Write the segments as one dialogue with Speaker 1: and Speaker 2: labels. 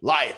Speaker 1: live.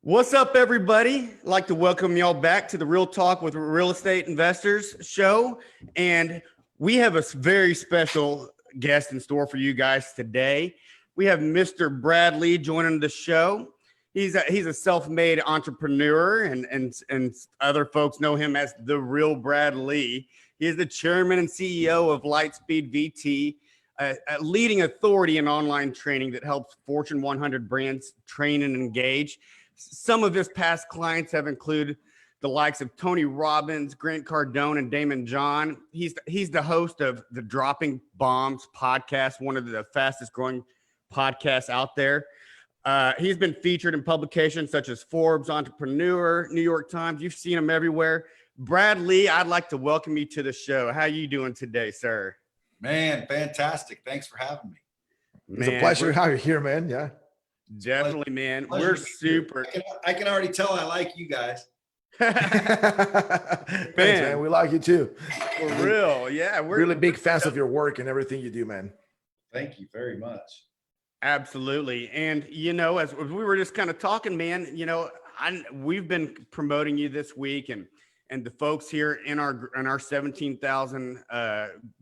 Speaker 2: What's up, everybody? I'd like to welcome y'all back to the Real Talk with Real Estate Investors show. And we have a very special guest in store for you guys today. We have Mr. Brad Lea joining the show. He's a self-made entrepreneur, and other folks know him as the Real Brad Lea. He is the chairman and CEO of LightSpeed VT, a leading authority in online training that helps Fortune 100 brands train and engage. Some of his past clients have included the likes of Tony Robbins, Grant Cardone, and Daymond. He's the host of the Dropping Bombs podcast, one of the fastest growing podcasts out there. He's been featured in publications such as Forbes, Entrepreneur, New York Times. You've seen him everywhere. Brad Lea, I'd like to welcome you to the show. How are you doing today, sir?
Speaker 3: Man, fantastic. Thanks for having me.
Speaker 1: It's a pleasure to have you here, man. Yeah.
Speaker 2: Definitely, man. We're super.
Speaker 3: I can already tell I like you guys.
Speaker 1: Thanks, man. We like you too.
Speaker 2: For real. Yeah.
Speaker 1: We're really big fans of your work and everything you do, man.
Speaker 3: Thank you very much.
Speaker 2: Absolutely. And, as we were just kind of talking, man, we've been promoting you this week, and the folks here in our 17,000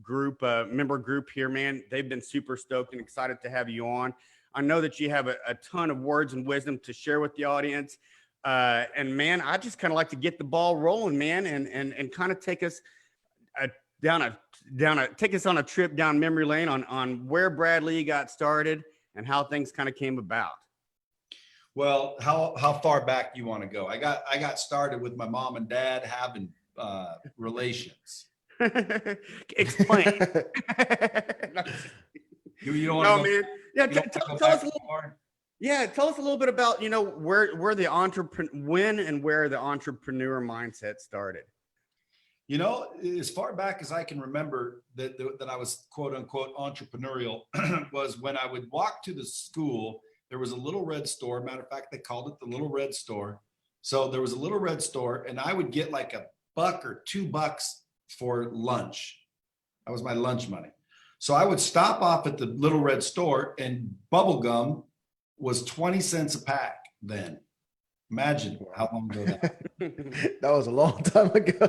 Speaker 2: group, member group here, man, they've been super stoked and excited to have you on. I know that you have a ton of words and wisdom to share with the audience. And man, I just kind of like to get the ball rolling, man, and kind of take us take us on a trip down memory lane on where Brad Lea got started and how things kind of came about.
Speaker 3: Well, how far back do you want to go? I got started with my mom and dad having relations.
Speaker 2: Explain.
Speaker 3: You don't want to
Speaker 2: man. Yeah, tell us a little more. Yeah, tell us a little bit about where the when and where the entrepreneur mindset started.
Speaker 3: As far back as I can remember that I was quote unquote entrepreneurial was when I would walk to the school. There was a little red store. Matter of fact, they called it the Little Red Store. So there was a little red store, and I would get like $1 or $2 for lunch. That was my lunch money. So I would stop off at the Little Red Store, and bubble gum was 20 cents a pack then. Imagine how long ago that was.
Speaker 1: That was a long time ago.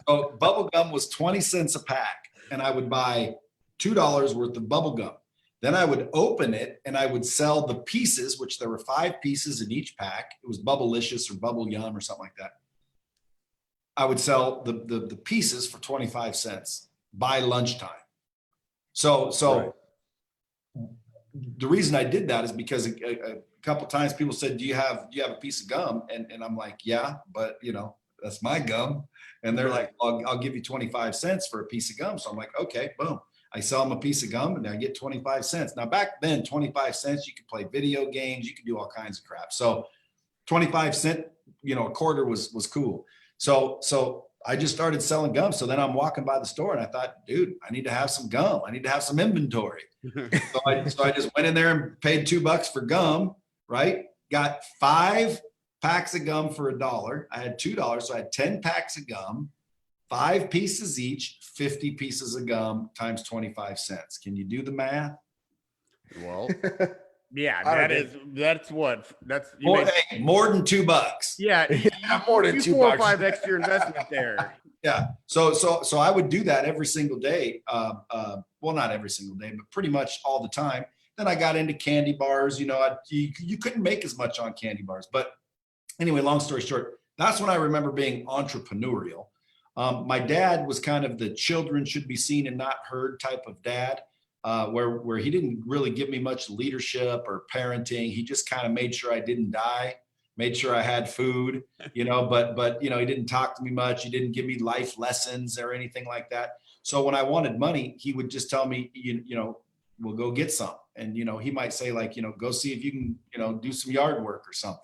Speaker 3: So bubble gum was 20 cents a pack, and I would buy $2 worth of bubble gum. Then I would open it and I would sell the pieces, which there were 5 pieces in each pack. It was Bubblicious or Bubble Yum or something like that. I would sell the pieces for 25 cents by lunchtime. So right. The reason I did that is because a couple of times people said, do you have a piece of gum? And I'm like, yeah, but that's my gum. And they're like, I'll give you 25 cents for a piece of gum. So I'm like, okay, boom. I sell them a piece of gum and I get 25 cents. Now back then, 25 cents, you could play video games, you could do all kinds of crap. So 25 cent, a quarter was cool. So I just started selling gum. So then I'm walking by the store and I thought, dude, I need to have some gum. I need to have some inventory. So I just went in there and paid $2 for gum, right? Got 5 packs of gum for $1. I had $2. So I had 10 packs of gum, 5 pieces each, 50 pieces of gum times 25 cents. Can you do the math?
Speaker 2: Well, yeah, that's more
Speaker 3: than $2.
Speaker 2: Yeah,
Speaker 1: more than $2.
Speaker 2: 4 or 5 extra investment there.
Speaker 3: Yeah. So I would do that every single day. Well, not every single day, but pretty much all the time. Then I got into candy bars. You couldn't make as much on candy bars. But anyway, long story short, that's when I remember being entrepreneurial. My dad was kind of the children should be seen and not heard type of dad, where he didn't really give me much leadership or parenting. He just kind of made sure I didn't die, made sure I had food, but he didn't talk to me much. He didn't give me life lessons or anything like that. So when I wanted money, he would just tell me, we'll go get some. And, he might say like, go see if you can, do some yard work or something.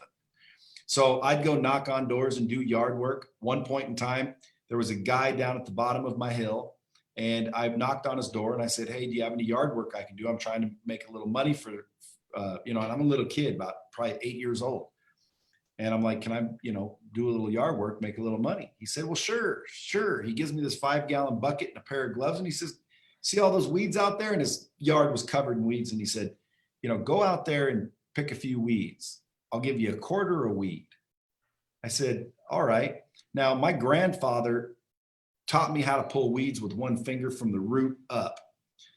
Speaker 3: So I'd go knock on doors and do yard work. One point in time, there was a guy down at the bottom of my hill, and I knocked on his door and I said, hey, do you have any yard work I can do? I'm trying to make a little money for, and I'm a little kid, about probably 8 years old. And I'm like, can I, do a little yard work, make a little money? He said, well, sure. He gives me this 5-gallon bucket and a pair of gloves. And he says, see all those weeds out there? And his yard was covered in weeds. And he said, go out there and pick a few weeds. I'll give you $0.25 a weed. I said, all right. Now, my grandfather taught me how to pull weeds with one finger from the root up.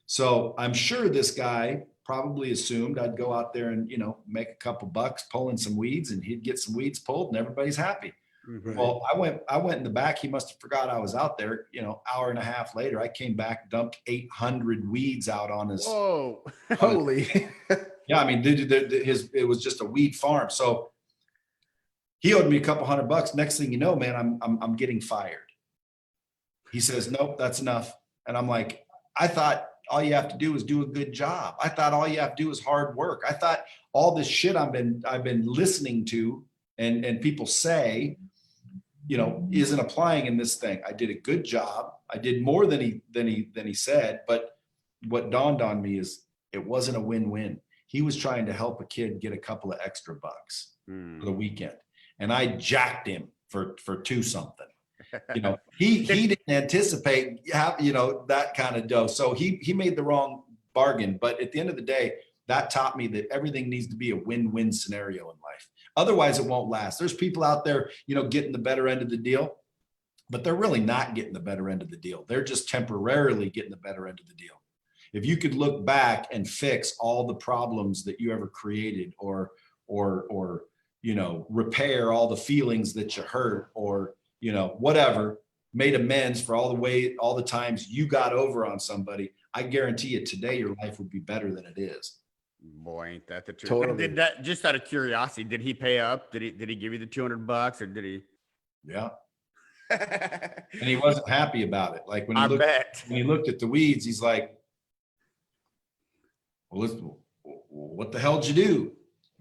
Speaker 3: So I'm sure this guy probably assumed I'd go out there and, make a couple bucks pulling some weeds, and he'd get some weeds pulled and everybody's happy.
Speaker 2: Mhm.
Speaker 3: Well, I went in the back. He must have forgot I was out there. Hour and a half later, I came back, dumped 800 weeds out on his.
Speaker 2: Whoa.
Speaker 1: Holy.
Speaker 3: Yeah, I mean, it was just a weed farm. So he owed me a couple $100. Next thing you know, man, I'm getting fired. He says, nope, that's enough. And I'm like, I thought all you have to do is do a good job. I thought all you have to do is hard work. I thought all this shit I've been listening to and people say, isn't applying in this thing. I did a good job. I did more than he said. But what dawned on me is it wasn't a win-win. He was trying to help a kid get a couple of extra bucks for the weekend. And I jacked him for $2 something. He didn't anticipate that kind of dough. So he made the wrong bargain. But at the end of the day, that taught me that everything needs to be a win-win scenario in life. Otherwise, it won't last. There's people out there, getting the better end of the deal, but they're really not getting the better end of the deal. They're just temporarily getting the better end of the deal. If you could look back and fix all the problems that you ever created, or repair all the feelings that you hurt, or whatever, made amends for all the times you got over on somebody, I guarantee you today your life would be better than it is.
Speaker 2: Boy, ain't that the truth.
Speaker 1: Totally.
Speaker 2: Did that, just out of curiosity, did he pay up? Did he give you the $200, or did he?
Speaker 3: Yeah. And he wasn't happy about it. Like when he looked at the weeds, he's like, well, what the hell did you do?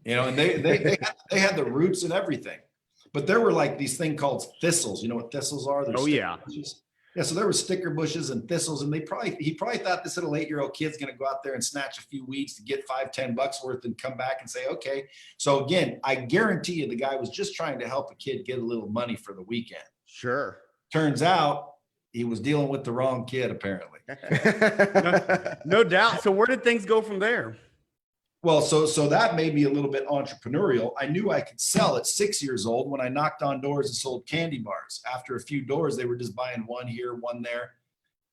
Speaker 3: And they had the roots and everything, but there were like these thing called thistles. You know what thistles are?
Speaker 2: Oh yeah.
Speaker 3: Bushes. Yeah. So there were sticker bushes and thistles, and he probably thought this little 8-year-old kid's going to go out there and snatch a few weeds to get $5-10 worth and come back and say, okay. So again, I guarantee you the guy was just trying to help a kid get a little money for the weekend.
Speaker 2: Sure.
Speaker 3: Turns out he was dealing with the wrong kid, apparently.
Speaker 2: No doubt. So where did things go from there?
Speaker 3: Well, so that made me a little bit entrepreneurial. I knew I could sell at 6 years old when I knocked on doors and sold candy bars. After a few doors, they were just buying one here, one there.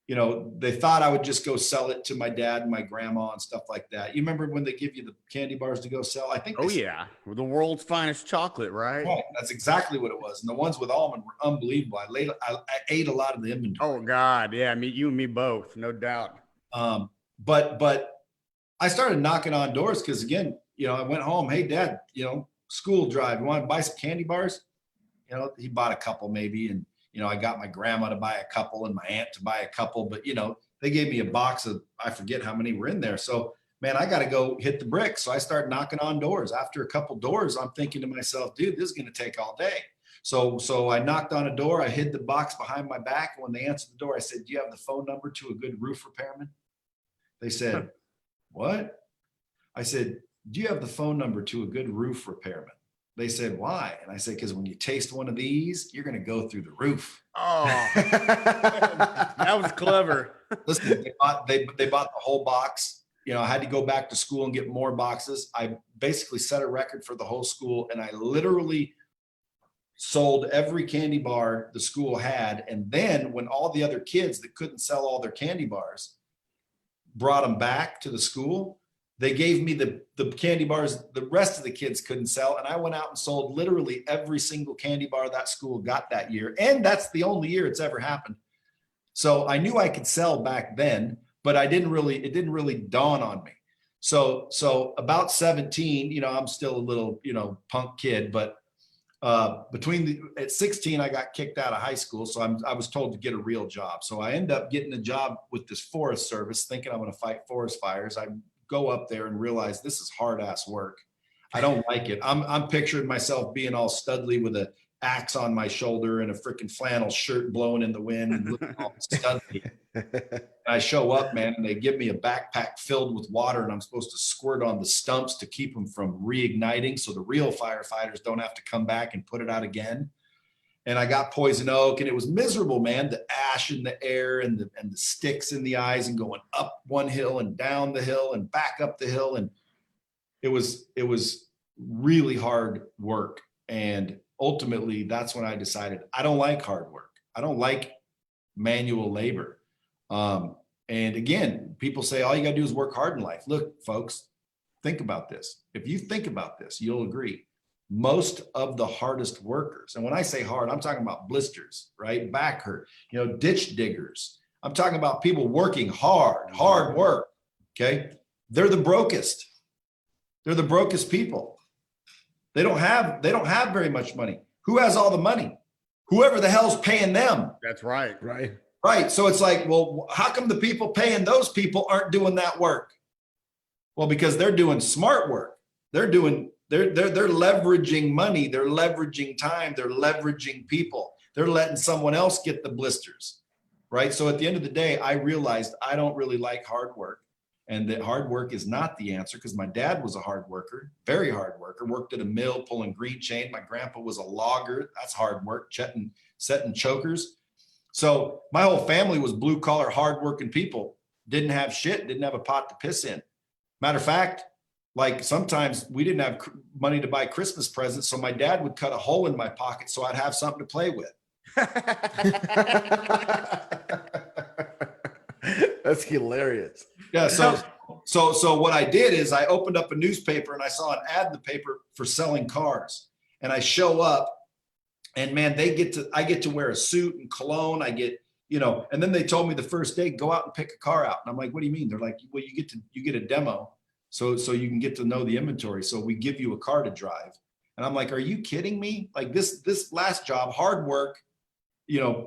Speaker 3: They thought I would just go sell it to my dad and my grandma and stuff like that. You remember when they give you the candy bars to go sell? I think.
Speaker 2: Oh yeah, the world's finest chocolate, right?
Speaker 3: Right. That's exactly what it was. And the ones with almond were unbelievable. I ate a lot of the inventory.
Speaker 2: Oh God, yeah, you and me both, no doubt.
Speaker 3: But I started knocking on doors because, again, I went home. Hey, Dad, school drive. You want to buy some candy bars? He bought a couple maybe. And, I got my grandma to buy a couple and my aunt to buy a couple. But, they gave me a box of, I forget how many were in there. So, man, I got to go hit the bricks. So I started knocking on doors. After a couple doors, I'm thinking to myself, dude, this is going to take all day. So I knocked on a door. I hid the box behind my back. When they answered the door, I said, do you have the phone number to a good roof repairman? They said, what? I said, do you have the phone number to a good roof repairman? They said, why? And I said, because when you taste one of these, you're going to go through the roof.
Speaker 2: Oh, that was clever.
Speaker 3: Listen, they bought the whole box. I had to go back to school and get more boxes. I basically set a record for the whole school, and I literally sold every candy bar the school had. And then when all the other kids that couldn't sell all their candy bars brought them back to the school, they gave me the candy bars the rest of the kids couldn't sell. And I went out and sold literally every single candy bar that school got that year. And that's the only year it's ever happened. So I knew I could sell back then, but it didn't really dawn on me. So about 17, I'm still a little, punk kid, but at 16, I got kicked out of high school. So I was told to get a real job. So I end up getting a job with this Forest Service, thinking I'm going to fight forest fires. I go up there and realize this is hard ass work. I don't like it. I'm picturing myself being all studly with an axe on my shoulder and a freaking flannel shirt blowing in the wind and looking all studly. And I show up, man, and they give me a backpack filled with water, and I'm supposed to squirt on the stumps to keep them from reigniting so the real firefighters don't have to come back and put it out again. And I got poison oak, and it was miserable, man. The ash in the air and the sticks in the eyes, and going up one hill and down the hill and back up the hill. And it was really hard work. And ultimately, that's when I decided I don't like hard work. I don't like manual labor. And again, people say all you got to do is work hard in life. Look, folks, think about this. If you think about this, you'll agree. Most of the hardest workers, and when I say hard, I'm talking about blisters, right? Back hurt, ditch diggers. I'm talking about people working hard work. Okay. They're the brokest. They're the brokest people. They don't have very much money. Who has all the money? Whoever the hell's paying them.
Speaker 2: That's right.
Speaker 3: Right. So it's like, well, how come the people paying those people aren't doing that work? Well, because they're doing smart work. They're leveraging money. They're leveraging time. They're leveraging people. They're letting someone else get the blisters. Right. So at the end of the day, I realized I don't really like hard work, and that hard work is not the answer, because my dad was a hard worker, very hard worker, worked at a mill pulling green chain. My grandpa was a logger. That's hard work, setting chokers. So my whole family was blue collar, hardworking people. Didn't have shit, didn't have a pot to piss in. Matter of fact, like sometimes we didn't have money to buy Christmas presents. So my dad would cut a hole in my pocket so I'd have something to play with.
Speaker 1: That's hilarious.
Speaker 3: Yeah. So what I did is I opened up a newspaper and I saw an ad in the paper for selling cars. And I show up, and man, I get to wear a suit and cologne. I get, and then they told me the first day, go out and pick a car out. And I'm like, what do you mean? They're like, well, you get a demo. So you can get to know the inventory. So we give you a car to drive. And I'm like, are you kidding me? Like this last job, hard work,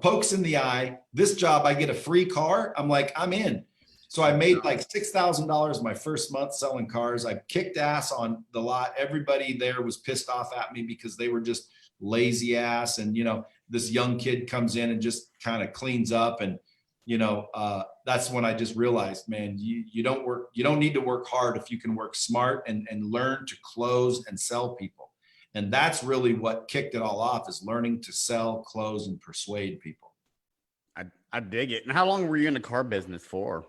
Speaker 3: pokes in the eye. This job, I get a free car. I'm like, I'm in. So I made like $6,000 my first month selling cars. I kicked ass on the lot. Everybody there was pissed off at me because they were just lazy ass. And, this young kid comes in and just kind of cleans up. And, that's when I just realized, man, you don't need to work hard if you can work smart and learn to close and sell people. And that's really what kicked it all off, is learning to sell, close, and persuade people.
Speaker 2: I dig it. And how long were you in the car business for?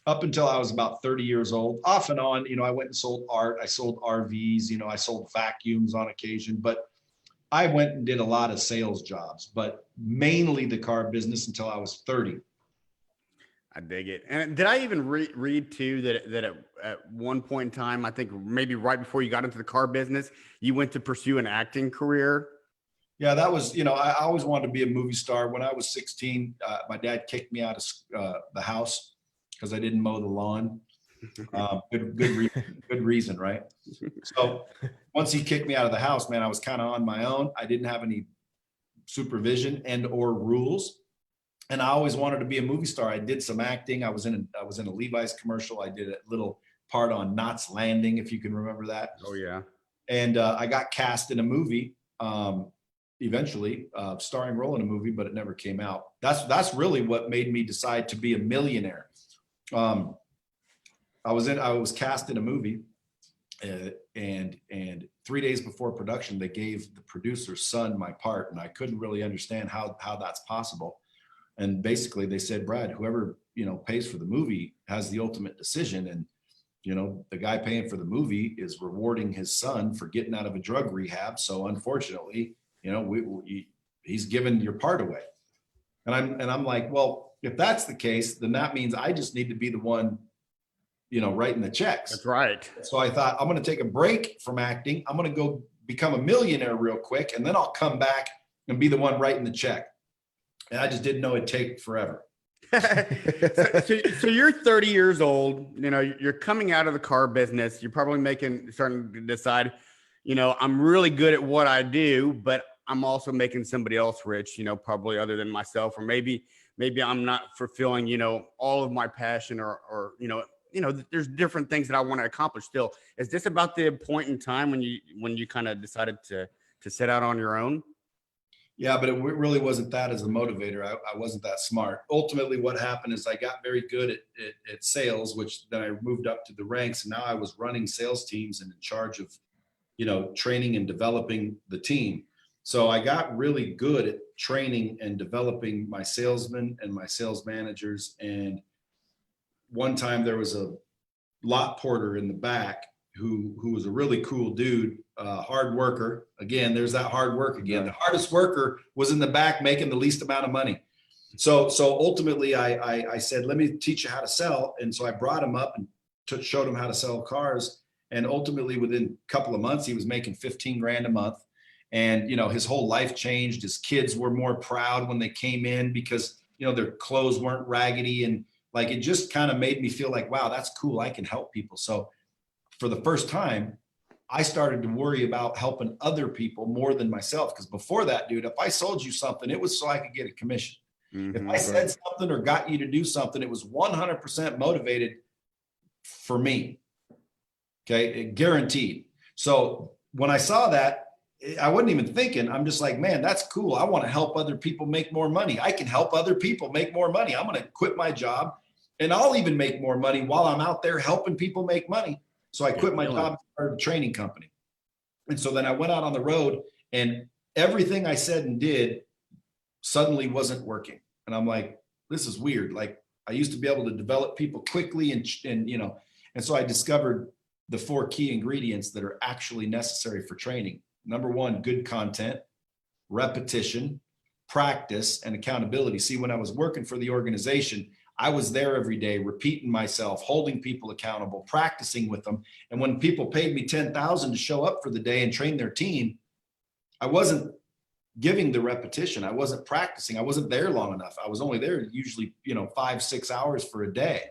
Speaker 3: Up until I was about 30 years old, off and on. I went and sold art. I sold RVs. I sold vacuums on occasion, but I went and did a lot of sales jobs, but mainly the car business until I was 30.
Speaker 2: I dig it. And did I even read too that at one point in time, I think maybe right before you got into the car business, you went to pursue an acting career?
Speaker 3: Yeah, that was, I always wanted to be a movie star. When I was 16, my dad kicked me out of the house because I didn't mow the lawn. Good reason, right? So once he kicked me out of the house, man, I was kind of on my own. I didn't have any supervision and or rules. And I always wanted to be a movie star. I did some acting. I was in a Levi's commercial. I did a little part on Knots Landing, if you can remember that.
Speaker 2: Oh yeah.
Speaker 3: And I got cast in a movie, eventually, starring role in a movie, but it never came out. That's really what made me decide to be a millionaire. I was cast in a movie, and 3 days before production, they gave the producer's son my part, and I couldn't really understand how that's possible. And basically they said, Brad, whoever, pays for the movie has the ultimate decision. And, the guy paying for the movie is rewarding his son for getting out of a drug rehab. So unfortunately, he's given your part away. And I'm like, well, if that's the case, then that means I just need to be the one, writing the checks.
Speaker 2: That's right.
Speaker 3: So I thought, I'm going to take a break from acting. I'm going to go become a millionaire real quick. And then I'll come back and be the one writing the check. And I just didn't know it'd take forever.
Speaker 2: so you're 30 years old, you're coming out of the car business. You're probably starting to decide, I'm really good at what I do, but I'm also making somebody else rich, probably other than myself, or maybe I'm not fulfilling, all of my passion or there's different things that I want to accomplish still. Is this about the point in time when you kind of decided to set out on your own?
Speaker 3: Yeah, but it really wasn't that as a motivator. I wasn't that smart. Ultimately, what happened is I got very good at sales, which then I moved up to the ranks. And now I was running sales teams and in charge of, training and developing the team. So I got really good at training and developing my salesmen and my sales managers. And one time there was a lot porter in the back, who was a really cool dude, hard worker. Again, there's that hard work again. The hardest worker was in the back making the least amount of money. So ultimately I said, let me teach you how to sell. And so I brought him up and showed him how to sell cars. And ultimately within a couple of months, he was making 15 grand a month. And, you know, his whole life changed. His kids were more proud when they came in because, you know, their clothes weren't raggedy. And like, it just kind of made me feel like, wow, that's cool. I can help people. So for the first time, I started to worry about helping other people more than myself. Because before that, dude, if I sold you something, it was so I could get a commission. If I said something or got you to do something, it was 100% motivated for me. Okay, guaranteed. So when I saw that, I wasn't even thinking. I'm just like, man, that's cool. I want to help other people make more money. I can help other people make more money. I'm going to quit my job and I'll even make more money while I'm out there helping people make money. So I quit my job and started a training company. And so then I went out on the road and everything I said and did suddenly wasn't working. And I'm like, this is weird. Like I used to be able to develop people quickly and you know, and so I discovered the 4 key ingredients that are actually necessary for training. Number 1, good content, repetition, practice, and accountability. See, when I was working for the organization, I was there every day, repeating myself, holding people accountable, practicing with them. And when people paid me $10,000 to show up for the day and train their team, I wasn't giving the repetition. I wasn't practicing. I wasn't there long enough. I was only there usually, you know, 5-6 hours for a day.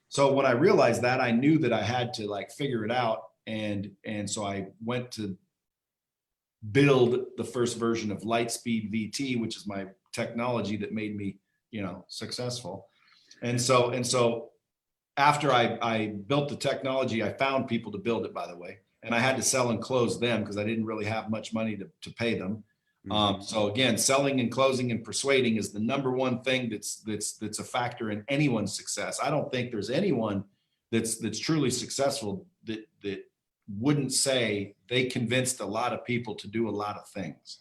Speaker 3: So when I realized that, I knew that I had to like figure it out. And so I went to build the first version of LightSpeed VT, which is my technology that made me, you know, successful. And so after I built the technology, I found people to build it, by the way, and I had to sell and close them because I didn't really have much money to pay them. So again, selling and closing and persuading is the number 1 thing that's a factor in anyone's success. I don't think there's anyone that's truly successful that wouldn't say they convinced a lot of people to do a lot of things.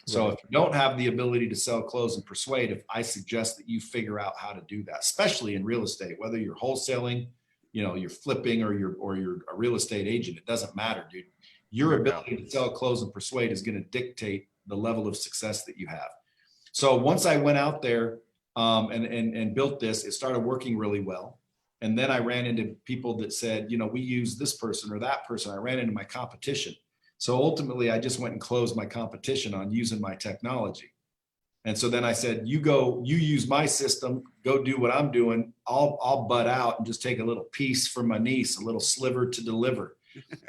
Speaker 3: So if you don't have the ability to sell, close, and persuade, I suggest that you figure out how to do that, especially in real estate, whether you're wholesaling, you know, you're flipping or you're a real estate agent. It doesn't matter, dude. Your ability to sell, close, and persuade is going to dictate the level of success that you have. So once I went out there and built this, it started working really well. And then I ran into people that said, you know, we use this person or that person. I ran into my competition. So ultimately, I just went and closed my competition on using my technology. And so then I said, you use my system, go do what I'm doing. I'll butt out and just take a little piece from my niece, a little sliver to deliver,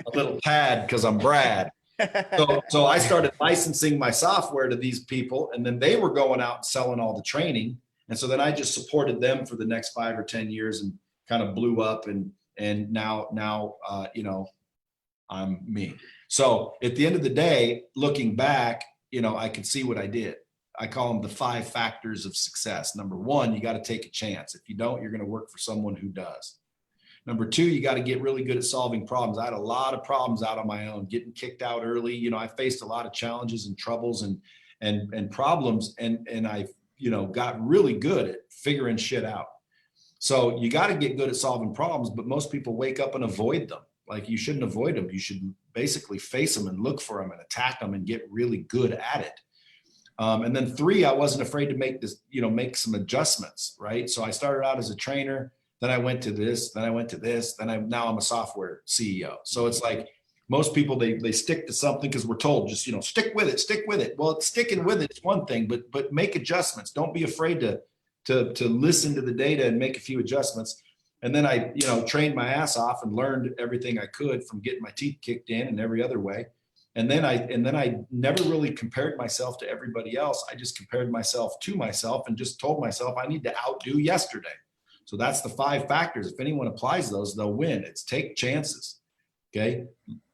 Speaker 3: a little pad because I'm Brad. So I started licensing my software to these people, and then they were going out and selling all the training. And so then I just supported them for the next 5 or 10 years and kind of blew up. And now you know, I'm me. So at the end of the day, looking back, you know, I can see what I did. I call them the 5 factors of success. Number 1, you got to take a chance. If you don't, you're going to work for someone who does. Number 2, you got to get really good at solving problems. I had a lot of problems out on my own, getting kicked out early. You know, I faced a lot of challenges and troubles and problems, and I, you know, got really good at figuring shit out. So you got to get good at solving problems, but most people wake up and avoid them. Like, you shouldn't avoid them. You should basically face them and look for them and attack them and get really good at it. And then 3, I wasn't afraid to make some adjustments, right? So I started out as a trainer, then I went to this, then I went to this, now I'm a software CEO. So it's like most people, they stick to something because we're told, just, you know, stick with it. Well, sticking with it's one thing, but make adjustments. Don't be afraid to listen to the data and make a few adjustments. And then I, you know, trained my ass off and learned everything I could from getting my teeth kicked in and every other way. And then I never really compared myself to everybody else. I just compared myself to myself and just told myself I need to outdo yesterday. So that's the 5 factors. If anyone applies those, they'll win. It's take chances, okay?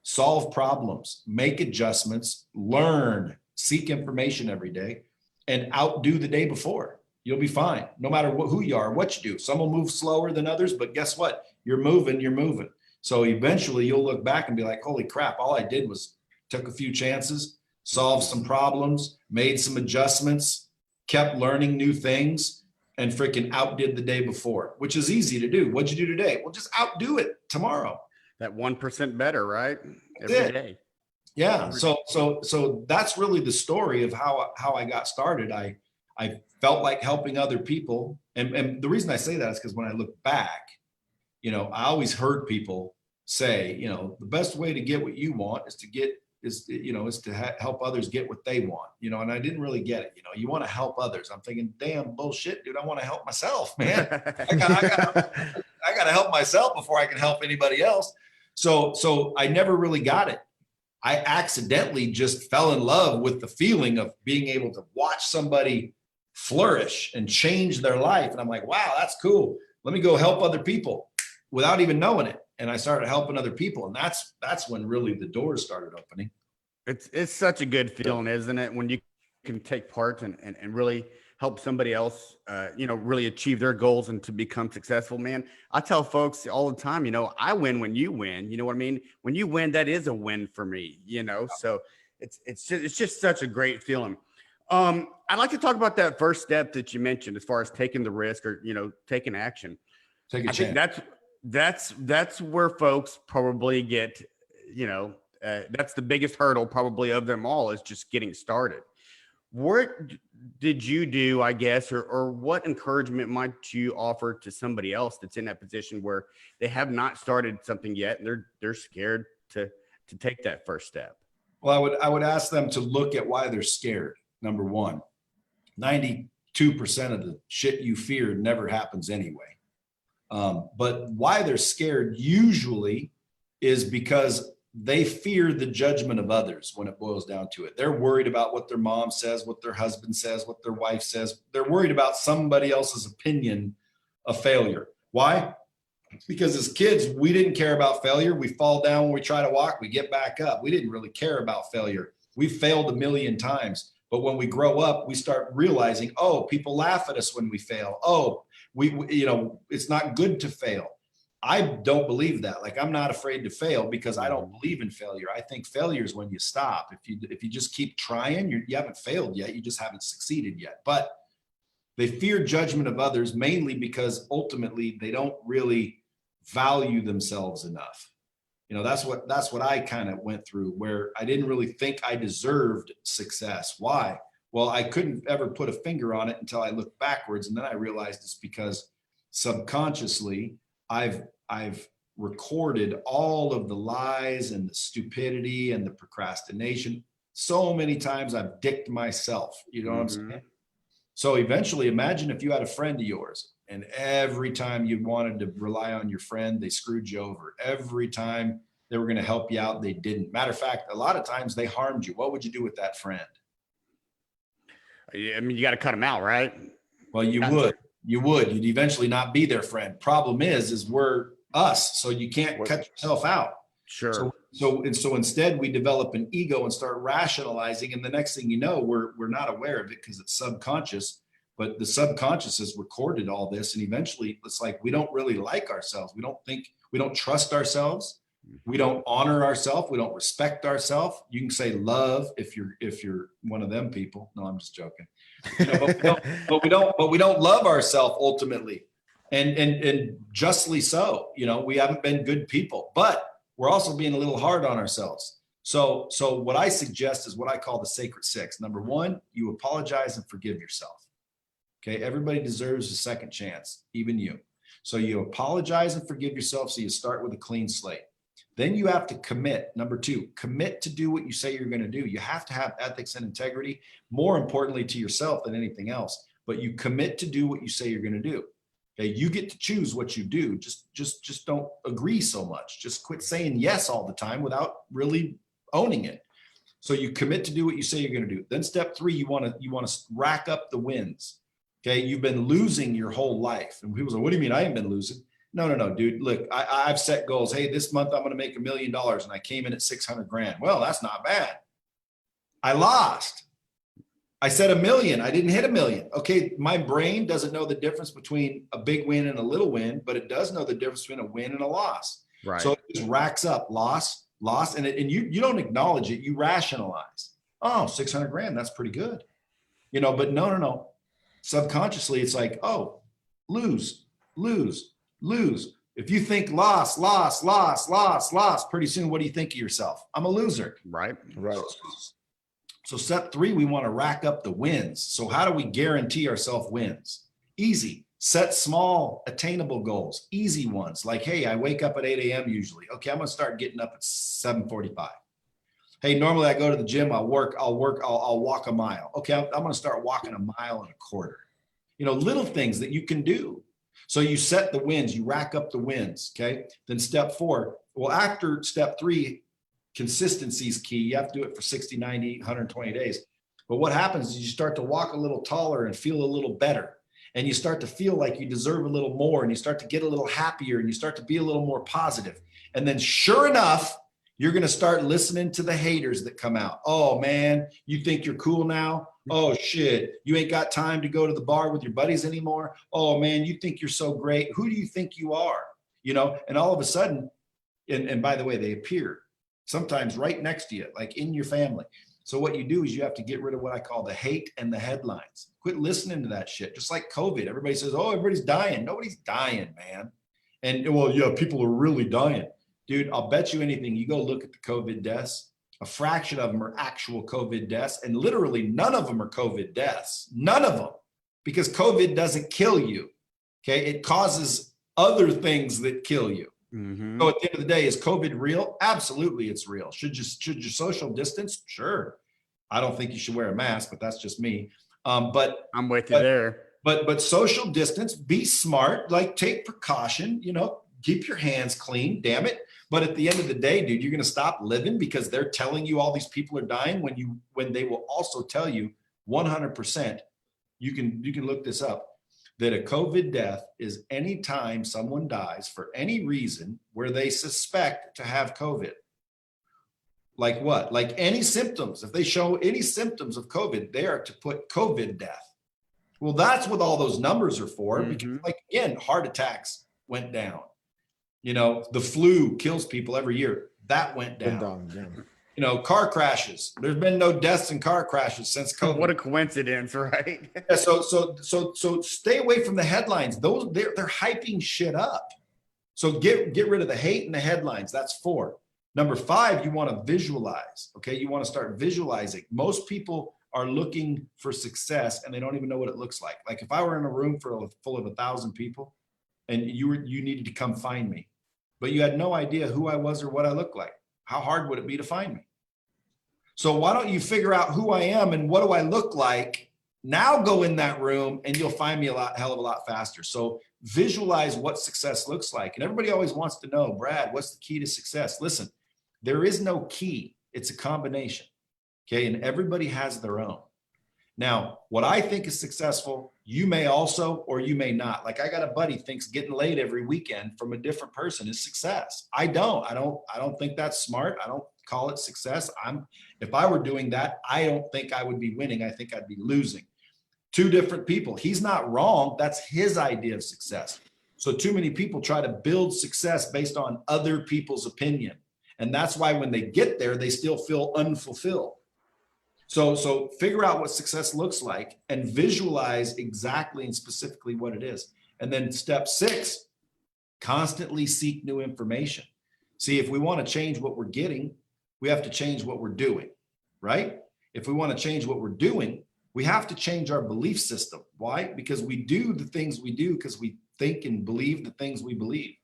Speaker 3: Solve problems, make adjustments, learn, seek information every day, and outdo the day before. You'll be fine, no matter who you are, what you do. Some will move slower than others, but guess what? You're moving. So eventually you'll look back and be like, holy crap, all I did was took a few chances, solved some problems, made some adjustments, kept learning new things, and freaking outdid the day before, which is easy to do. What'd you do today? Well, just outdo it tomorrow.
Speaker 2: That 1% better, right?
Speaker 3: That's
Speaker 2: Every
Speaker 3: it.
Speaker 2: day.
Speaker 3: Yeah. So that's really the story of how I got started. I felt like helping other people. And the reason I say that is because when I look back, you know, I always heard people say, you know, the best way to get what you want is to help others get what they want, you know, and I didn't really get it. You know, you want to help others. I'm thinking, damn bullshit, dude. I want to help myself, man. I gotta help myself before I can help anybody else. So I never really got it. I accidentally just fell in love with the feeling of being able to watch somebody flourish and change their life. And I'm like, wow, that's cool. Let me go help other people without even knowing it. And I started helping other people. And that's when really the doors started opening.
Speaker 2: It's such a good feeling, isn't it? When you can take part and really help somebody else, you know, really achieve their goals and to become successful, man. I tell folks all the time, you know, I win when you win. You know what I mean? When you win, that is a win for me, you know? So it's just such a great feeling. I'd like to talk about that first step that you mentioned as far as taking the risk or, you know, taking action.
Speaker 3: Take a
Speaker 2: I
Speaker 3: chance.
Speaker 2: think that's where folks probably get, you know, that's the biggest hurdle probably of them all is just getting started. What did you do, I guess, or what encouragement might you offer to somebody else that's in that position where they have not started something yet and they're scared to take that first step?
Speaker 3: Well, I would ask them to look at why they're scared. Number one, 92% of the shit you fear never happens anyway. But why they're scared usually is because they fear the judgment of others when it boils down to it. They're worried about what their mom says, what their husband says, what their wife says. They're worried about somebody else's opinion of failure. Why? Because as kids, we didn't care about failure. We fall down when we try to walk, we get back up. We didn't really care about failure. We failed a million times. But when we grow up, we start realizing, oh, people laugh at us when we fail. Oh, we you know, it's not good to fail. I don't believe that. Like, I'm not afraid to fail because I don't believe in failure. I think failure is when you stop. If you just keep trying, you haven't failed yet. You just haven't succeeded yet. But they fear judgment of others mainly because ultimately they don't really value themselves enough. You know, that's what I kind of went through, where I didn't really think I deserved success. Why? Well, I couldn't ever put a finger on it until I looked backwards. And then I realized it's because subconsciously I've recorded all of the lies and the stupidity and the procrastination. So many times I've dicked myself, you know what I'm saying? So eventually, imagine if you had a friend of yours and every time you wanted to rely on your friend, they screwed you over. Every time they were going to help you out, they didn't. Matter of fact, a lot of times they harmed you. What would you do with that friend?
Speaker 2: I mean, you got to cut them out, right?
Speaker 3: Well, you would. You'd eventually not be their friend. Problem is we're us. So you can't cut yourself out.
Speaker 2: Sure.
Speaker 3: So instead we develop an ego and start rationalizing. And the next thing you know, we're not aware of it because it's subconscious, but the subconscious has recorded all this. And eventually it's like, we don't really like ourselves. We don't trust ourselves. We don't honor ourselves. We don't respect ourselves. You can say love if you're one of them people. No, I'm just joking. You know, but we don't love ourselves ultimately, and justly so. You know, we haven't been good people, but we're also being a little hard on ourselves. So what I suggest is what I call the sacred six. Number one, you apologize and forgive yourself. Okay, everybody deserves a second chance, even you. So you apologize and forgive yourself. So you start with a clean slate. Then you have to commit. Number two, commit to do what you say you're going to do. You have to have ethics and integrity, more importantly to yourself than anything else. But you commit to do what you say you're going to do. Okay, you get to choose what you do. Just don't agree so much. Just quit saying yes all the time without really owning it. So you commit to do what you say you're going to do. Then step three, you want to rack up the wins. Okay, you've been losing your whole life, and people say, "What do you mean I ain't been losing?" No, dude. Look, I've set goals. Hey, this month I'm going to make $1 million, and I came in at 600 grand. Well, that's not bad. I lost. I said $1 million. I didn't hit $1 million. Okay, my brain doesn't know the difference between a big win and a little win, but it does know the difference between a win and a loss.
Speaker 2: Right.
Speaker 3: So it just racks up loss, and you don't acknowledge it. You rationalize. Oh, 600 grand. That's pretty good. You know, but no. Subconsciously, it's like, oh, lose. If you think loss, loss, loss, loss, loss, pretty soon, what do you think of yourself? I'm a loser.
Speaker 2: Right.
Speaker 1: Right.
Speaker 3: So step 3, we want to rack up the wins. So how do we guarantee ourselves wins? Easy. Set small, attainable goals, easy ones. Like, hey, I wake up at 8 a.m. usually. Okay, I'm going to start getting up at 7:45. Hey, normally I go to the gym, I'll walk a mile. Okay, I'm going to start walking 1.25 miles. You know, little things that you can do. So you set the wins, you rack up the wins, okay? Then step 4, well, after step 3, consistency is key. You have to do it for 60, 90, 120 days. But what happens is you start to walk a little taller and feel a little better. And you start to feel like you deserve a little more, and you start to get a little happier, and you start to be a little more positive. And then sure enough, you're going to start listening to the haters that come out. Oh man, you think you're cool now? Oh shit, you ain't got time to go to the bar with your buddies anymore. Oh man, you think you're so great. Who do you think you are? You know, and all of a sudden, and by the way, they appear sometimes right next to you, like in your family. So what you do is you have to get rid of what I call the hate and the headlines. Quit listening to that shit. Just like COVID, everybody says, oh, everybody's dying. Nobody's dying, man. And well, yeah, people are really dying. Dude, I'll bet you anything. You go look at the COVID deaths, a fraction of them are actual COVID deaths, and literally none of them are COVID deaths. None of them, because COVID doesn't kill you. Okay, it causes other things that kill you.
Speaker 2: Mm-hmm.
Speaker 3: So at the end of the day, is COVID real? Absolutely, it's real. Should you social distance? Sure. I don't think you should wear a mask, but that's just me. But
Speaker 2: I'm with you there.
Speaker 3: But social distance, be smart, like take precaution, you know, keep your hands clean, damn it. But at the end of the day, dude, you're going to stop living because they're telling you all these people are dying when they will also tell you 100%. You can look this up, that a COVID death is any time someone dies for any reason where they suspect to have COVID. Like what? Like any symptoms. If they show any symptoms of COVID, they are to put COVID death. Well, that's what all those numbers are for. Mm-hmm. Because, like, again, heart attacks went down. You know, the flu kills people every year. That went down. You know, car crashes. There's been no deaths in car crashes since COVID.
Speaker 2: What a coincidence, right?
Speaker 3: Yeah, so stay away from the headlines. They're hyping shit up. So get rid of the hate and the headlines. That's 4. Number 5, you want to visualize. Okay, you want to start visualizing. Most people are looking for success and they don't even know what it looks like. Like if I were in a room full of 1,000 people and you needed to come find me, but you had no idea who I was or what I looked like, how hard would it be to find me? So why don't you figure out who I am and what do I look like? Now go in that room and you'll find me hell of a lot faster. So visualize what success looks like. And everybody always wants to know, Brad, what's the key to success? Listen, there is no key. It's a combination. Okay. And everybody has their own. Now, what I think is successful, you may also, or you may not. Like I got a buddy thinks getting laid every weekend from a different person is success. I don't think that's smart. I don't call it success. If I were doing that, I don't think I would be winning. I think I'd be losing. 2 different people. He's not wrong. That's his idea of success. So too many people try to build success based on other people's opinion. And that's why when they get there, they still feel unfulfilled. So figure out what success looks like and visualize exactly and specifically what it is. And then step 6, constantly seek new information. See, if we want to change what we're getting, we have to change what we're doing, right? If we want to change what we're doing, we have to change our belief system. Why? Because we do the things we do because we think and believe the things we believe.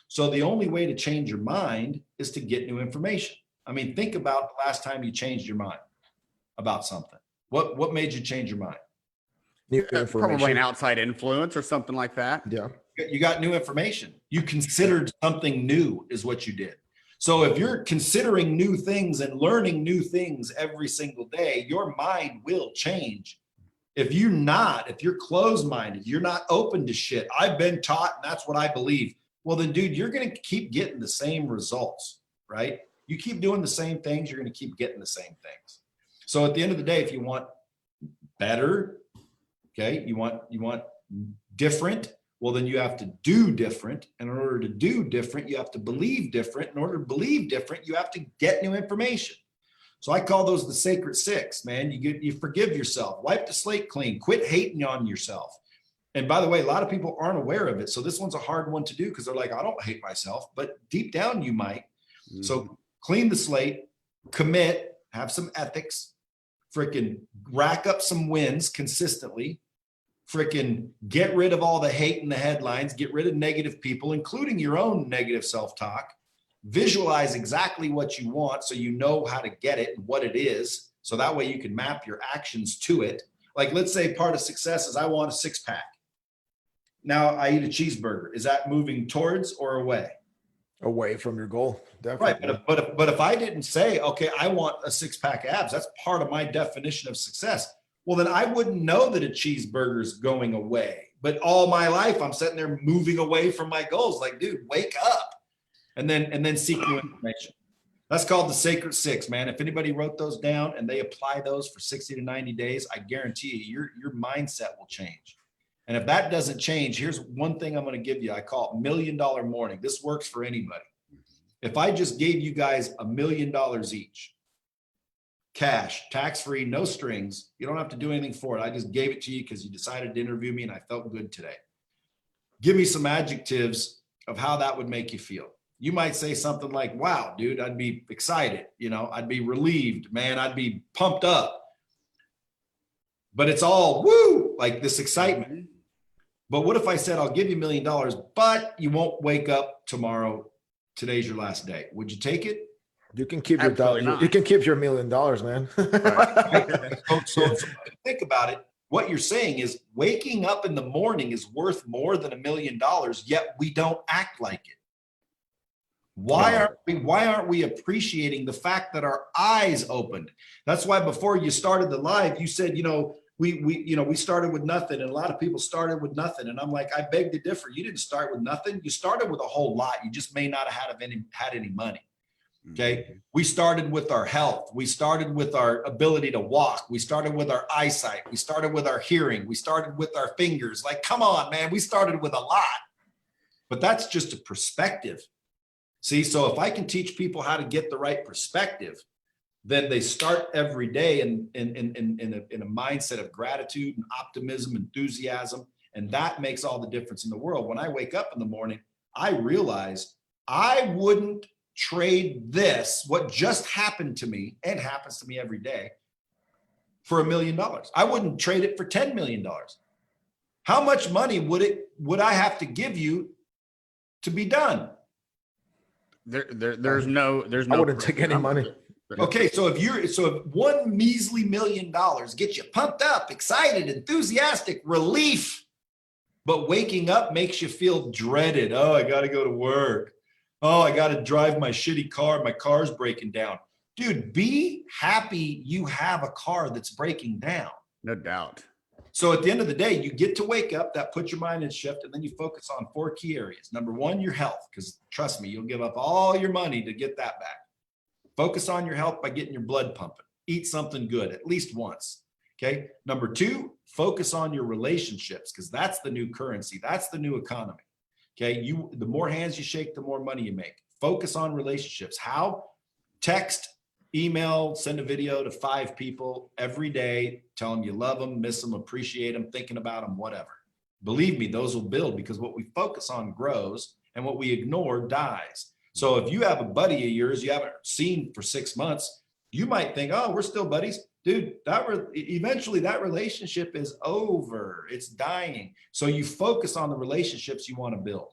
Speaker 3: So the only way to change your mind is to get new information. I mean, think about the last time you changed your mind about something. What made you change your mind?
Speaker 1: New information.
Speaker 2: Probably an outside influence or something like that.
Speaker 1: Yeah.
Speaker 3: You got new information. You considered something new is what you did. So if you're considering new things and learning new things every single day, your mind will change. If you're closed-minded, you're not open to shit. I've been taught and that's what I believe. Well, then, dude, you're going to keep getting the same results, right? You keep doing the same things, you're going to keep getting the same things. So at the end of the day, if you want better, okay, you want different, well, then you have to do different. And in order to do different, you have to believe different. In order to believe different, you have to get new information. So I call those the sacred 6, man. You forgive yourself, wipe the slate clean, quit hating on yourself. And by the way, a lot of people aren't aware of it. So this one's a hard one to do because they're like, I don't hate myself, but deep down you might. Mm-hmm. So clean the slate, commit, have some ethics, freaking rack up some wins consistently, freaking get rid of all the hate in the headlines, get rid of negative people, including your own negative self-talk, visualize exactly what you want so you know how to get it and what it is. So that way you can map your actions to it. Like, let's say part of success is I want a six-pack. Now I eat a cheeseburger. Is that moving towards or away?
Speaker 1: Away from your goal, definitely.
Speaker 3: Right, but if I didn't say, okay, I want a six-pack abs, that's part of my definition of success. Well, then I wouldn't know that a cheeseburger is going away. But all my life, I'm sitting there moving away from my goals. Like, dude, wake up, and then seek new information. That's called the Sacred Six, man. If anybody wrote those down and they apply those for 60 to 90 days, I guarantee you, your mindset will change. And if that doesn't change, here's one thing I'm going to give you. I call it $1 Million Morning. This works for anybody. If I just gave you guys $1 million each, cash, tax-free, no strings, you don't have to do anything for it. I just gave it to you because you decided to interview me and I felt good today. Give me some adjectives of how that would make you feel. You might say something like, wow, dude, I'd be excited. You know, I'd be relieved, man. I'd be pumped up. But it's all woo, like this excitement. But what if I said, I'll give you $1 million, but you won't wake up tomorrow. Today's your last day. Would you take it?
Speaker 1: You can keep your dollar. You can keep your $1 million, man.
Speaker 3: So think about it. What you're saying is waking up in the morning is worth more than $1 million, yet we don't act like it. Why aren't we appreciating the fact that our eyes opened? That's why before you started the live, you said, we started with nothing, and a lot of people started with nothing. And I'm like, I beg to differ. You didn't start with nothing. You started with a whole lot. You just may not have had any money. Okay. We started with our health. We started with our ability to walk. We started with our eyesight. We started with our hearing. We started with our fingers. Like, come on, man. We started with a lot, but that's just a perspective. See, so if I can teach people how to get the right perspective, then they start every day in a mindset of gratitude and optimism, enthusiasm, and that makes all the difference in the world. When I wake up in the morning, I realize I wouldn't trade this, what just happened to me, and happens to me every day, for $1 million. I wouldn't trade it for $10 million. How much money would I have to give you to be done?
Speaker 2: There's no.
Speaker 1: I wouldn't take any money.
Speaker 3: Okay, so if one measly $1 million gets you pumped up, excited, enthusiastic, relief, but waking up makes you feel dreaded. Oh, I got to go to work. Oh, I got to drive my shitty car. My car's breaking down. Dude, be happy you have a car that's breaking down.
Speaker 2: No doubt.
Speaker 3: So at the end of the day, you get to wake up, that puts your mind in shift, and then you focus on 4 key areas. Number 1, your health, because trust me, you'll give up all your money to get that back. Focus on your health by getting your blood pumping. Eat something good at least once. Okay. Number 2, focus on your relationships, because that's the new currency. That's the new economy. Okay. The more hands you shake, the more money you make. Focus on relationships. How? Text, email, send a video to 5 people every day. Tell them you love them, miss them, appreciate them, thinking about them, whatever. Believe me, those will build, because what we focus on grows and what we ignore dies. So if you have a buddy of yours you haven't seen for 6 months, you might think, oh, we're still buddies. Dude, eventually that relationship is over. It's dying. So you focus on the relationships you want to build.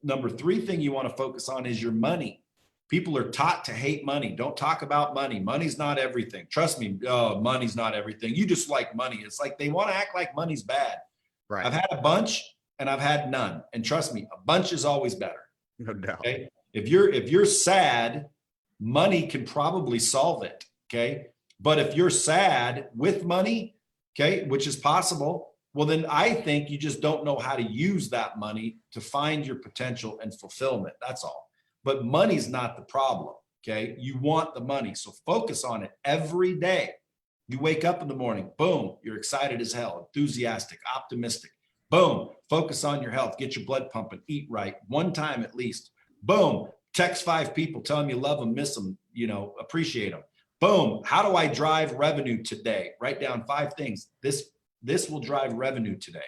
Speaker 3: Number 3 thing you want to focus on is your money. People are taught to hate money. Don't talk about money. Money's not everything. Trust me, money's not everything. You just like money. It's like they want to act like money's bad.
Speaker 2: Right.
Speaker 3: I've had a bunch and I've had none. And trust me, a bunch is always better.
Speaker 2: No doubt.
Speaker 3: Okay? If you're sad, money can probably solve it. Okay. But if you're sad with money, okay, which is possible, well, then I think you just don't know how to use that money to find your potential and fulfillment. That's all. But money's not the problem. Okay. You want the money. So focus on it every day. You wake up in the morning, boom, you're excited as hell, enthusiastic, optimistic. Boom, focus on your health, get your blood pumping, eat right, 1 time at least. Boom, text 5 people, tell them you love them, miss them, appreciate them. Boom, how do I drive revenue today? Write down 5 things. This will drive revenue today.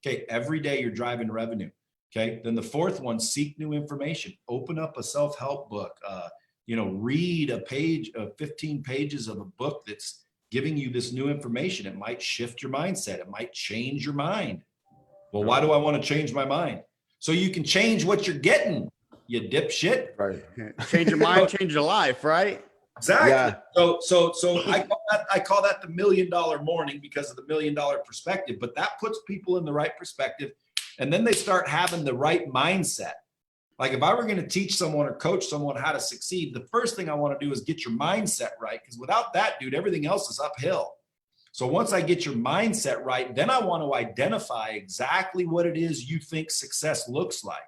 Speaker 3: Okay, every day you're driving revenue. Okay, then the fourth one, seek new information. Open up a self-help book. Read a page of 15 pages of a book that's giving you this new information. It might shift your mindset. It might change your mind. Well, why do I want to change my mind? So you can change what you're getting, you dipshit.
Speaker 1: Right.
Speaker 2: Change your mind, change your life, right?
Speaker 3: Exactly.
Speaker 1: Yeah.
Speaker 3: So I call that the $1 million morning because of the $1 million perspective, but that puts people in the right perspective. And then they start having the right mindset. Like if I were going to teach someone or coach someone how to succeed, the first thing I want to do is get your mindset right. Because without that, dude, everything else is uphill. So once I get your mindset right, then I want to identify exactly what it is you think success looks like.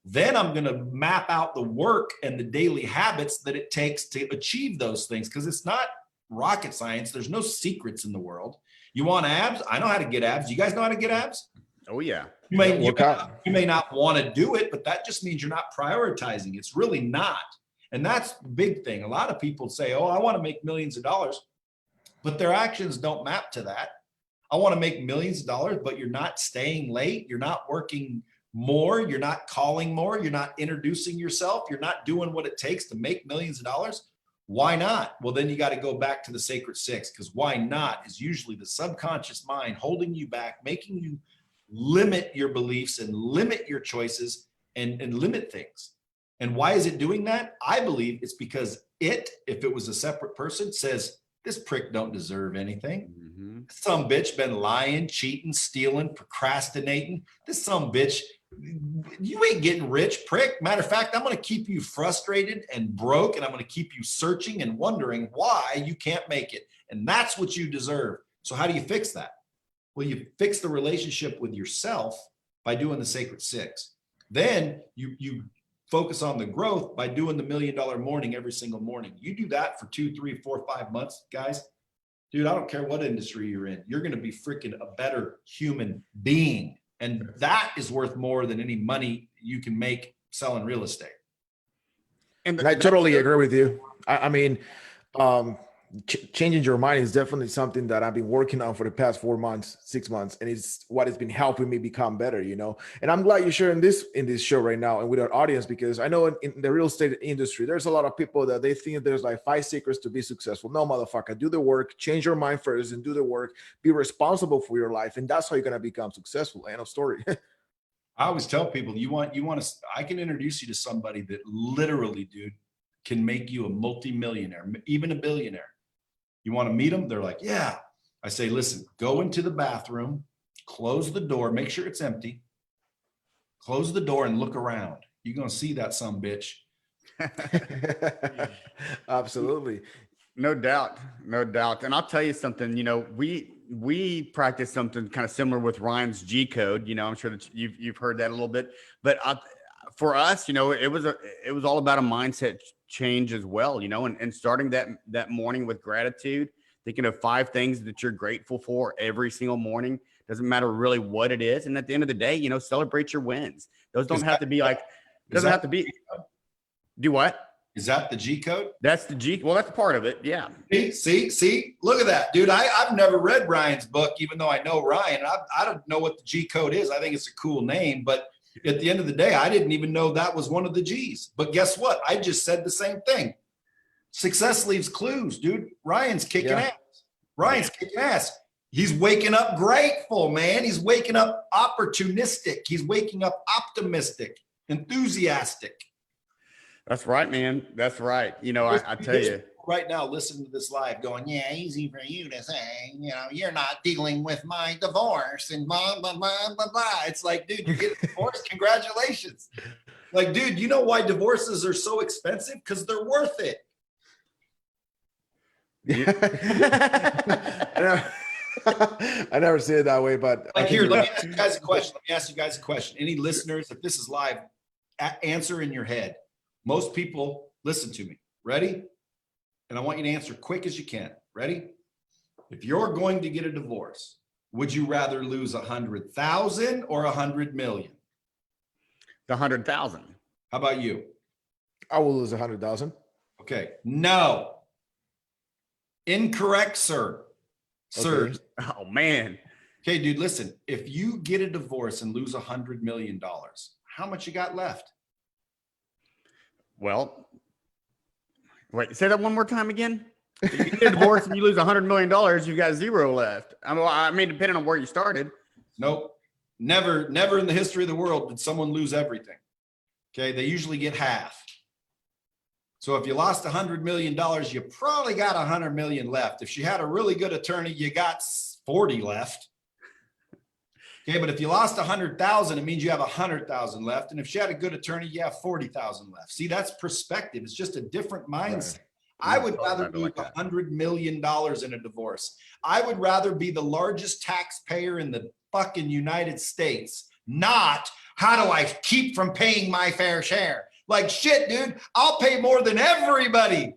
Speaker 3: Then I'm going to map out the work and the daily habits that it takes to achieve those things. Because it's not rocket science. There's no secrets in the world. You want abs? I know how to get abs. You guys know how to get abs?
Speaker 2: Oh, yeah.
Speaker 3: You may not want to do it, but that just means you're not prioritizing. It's really not. And that's the big thing. A lot of people say, oh, I want to make millions of dollars, but their actions don't map to that. I want to make millions of dollars, but you're not staying late. You're not working more. You're not calling more. You're not introducing yourself. You're not doing what it takes to make millions of dollars. Why not? Well, then you got to go back to the sacred six, because why not is usually the subconscious mind holding you back, making you limit your beliefs and limit your choices and limit things. And why is it doing that? I believe it's because if it was a separate person, says, this prick don't deserve anything.
Speaker 2: Mm-hmm.
Speaker 3: Some bitch been lying, cheating, stealing, procrastinating. This some bitch, you ain't getting rich, prick. Matter of fact, I'm going to keep you frustrated and broke, and I'm going to keep you searching and wondering why you can't make it. And that's what you deserve. So how do you fix that? Well, you fix the relationship with yourself by doing the sacred six. Then you focus on the growth by doing the $1 million morning every single morning. You do that for 2, 3, 4, 5 months, guys. Dude, I don't care what industry you're in. You're going to be freaking a better human being. And that is worth more than any money you can make selling real estate.
Speaker 1: And I totally agree with you. I mean, changing your mind is definitely something that I've been working on for the past 4 months, 6 months, and it's what has been helping me become better, And I'm glad you're sharing this in this show right now and with our audience, because I know in the real estate industry, there's a lot of people that they think there's like 5 secrets to be successful. No, motherfucker, do the work, change your mind first and do the work, be responsible for your life. And that's how you're going to become successful. End of story.
Speaker 3: I always tell people, I can introduce you to somebody that literally, dude, can make you a multimillionaire, even a billionaire. You want to meet them? They're like, yeah. I say, listen, go into the bathroom, close the door, make sure it's empty. Close the door and look around. You're going to see that some bitch.
Speaker 1: Absolutely.
Speaker 2: No doubt. No doubt. And I'll tell you something, we practice something kind of similar with Ryan's G code. I'm sure that you've heard that a little bit, but for us, it was all about a mindset change as well, and starting that morning with gratitude, thinking of 5 things that you're grateful for every single morning. Doesn't matter really what it is. And at the end of the day, celebrate your wins. Those don't have to be like, doesn't have to be. Do what?
Speaker 3: Is that the G code?
Speaker 2: That's the G. Well, that's part of it. Yeah.
Speaker 3: See, look at that, dude. I've never read Ryan's book, even though I know Ryan. I don't know what the G code is. I think it's a cool name, but at the end of the day, I didn't even know that was one of the G's. But guess what? I just said the same thing. Success leaves clues, dude. Ryan's kicking ass. Ryan's kicking ass. He's waking up grateful, man. He's waking up opportunistic. He's waking up optimistic, enthusiastic.
Speaker 2: That's right, man. That's right. I tell you.
Speaker 3: Right now, listening to this live going, yeah, easy for you to say, you're not dealing with my divorce and blah, blah, blah, blah, blah. It's like, dude, you get divorced. Congratulations. Like, dude, you know why divorces are so expensive? Because they're worth it.
Speaker 1: Yeah. I never say it that way, but
Speaker 3: like here, let me ask you guys a question. Any listeners, if this is live, answer in your head. Most people, listen to me. Ready? And I want you to answer quick as you can. Ready? If you're going to get a divorce, would you rather lose 100,000 or 100 million?
Speaker 2: The 100,000.
Speaker 3: How about you?
Speaker 1: I will lose 100,000.
Speaker 3: Okay. No. Incorrect, sir. Sir.
Speaker 2: Oh, man.
Speaker 3: Okay, dude, listen, if you get a divorce and lose $100 million, how much you got left?
Speaker 2: Well, wait, say that one more time again. If you get a divorce and you lose $100 million, you've got zero left. I mean, depending on where you started.
Speaker 3: Nope. Never in the history of the world did someone lose everything. Okay, they usually get half. So if you lost $100 million, you probably got $100 million left. If she had a really good attorney, you got 40 left. Okay, but if you lost 100,000, it means you have 100,000 left. And if she had a good attorney, you have 40,000 left. See, that's perspective. It's just a different mindset. Right. I would rather lose $100 million in a divorce. I would rather be the largest taxpayer in the fucking United States, not how do I keep from paying my fair share? Like shit, dude, I'll pay more than everybody.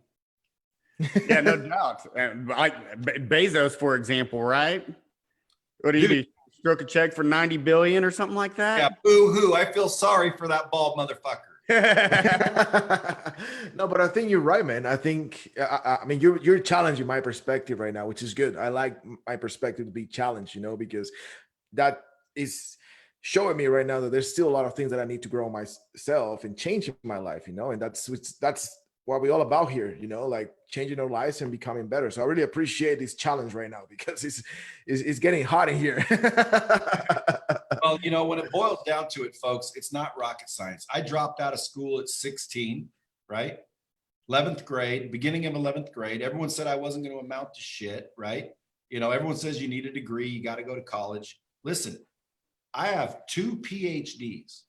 Speaker 2: Yeah, no doubt. Like Bezos, for example, right? What do you do? Stroke a check for 90 billion or something like that?
Speaker 3: Yeah, boo-hoo. I feel sorry for that bald motherfucker.
Speaker 1: No, but I think you're right, man. I think, I mean, you're challenging my perspective right now, which is good. I like my perspective to be challenged, you know, because that is showing me right now that there's still a lot of things that I need to grow myself and change in my life, you know, and that's what we're all about here, you know, like changing our lives and becoming better. So I really appreciate this challenge right now because it's getting hot in here.
Speaker 3: Well, you know, when it boils down to it, folks, it's not rocket science. I dropped out of school at 16, right? 11th grade, beginning of 11th grade. Everyone said I wasn't going to amount to shit, right? You know, everyone says you need a degree, you got to go to college. Listen, I have 2 PhDs,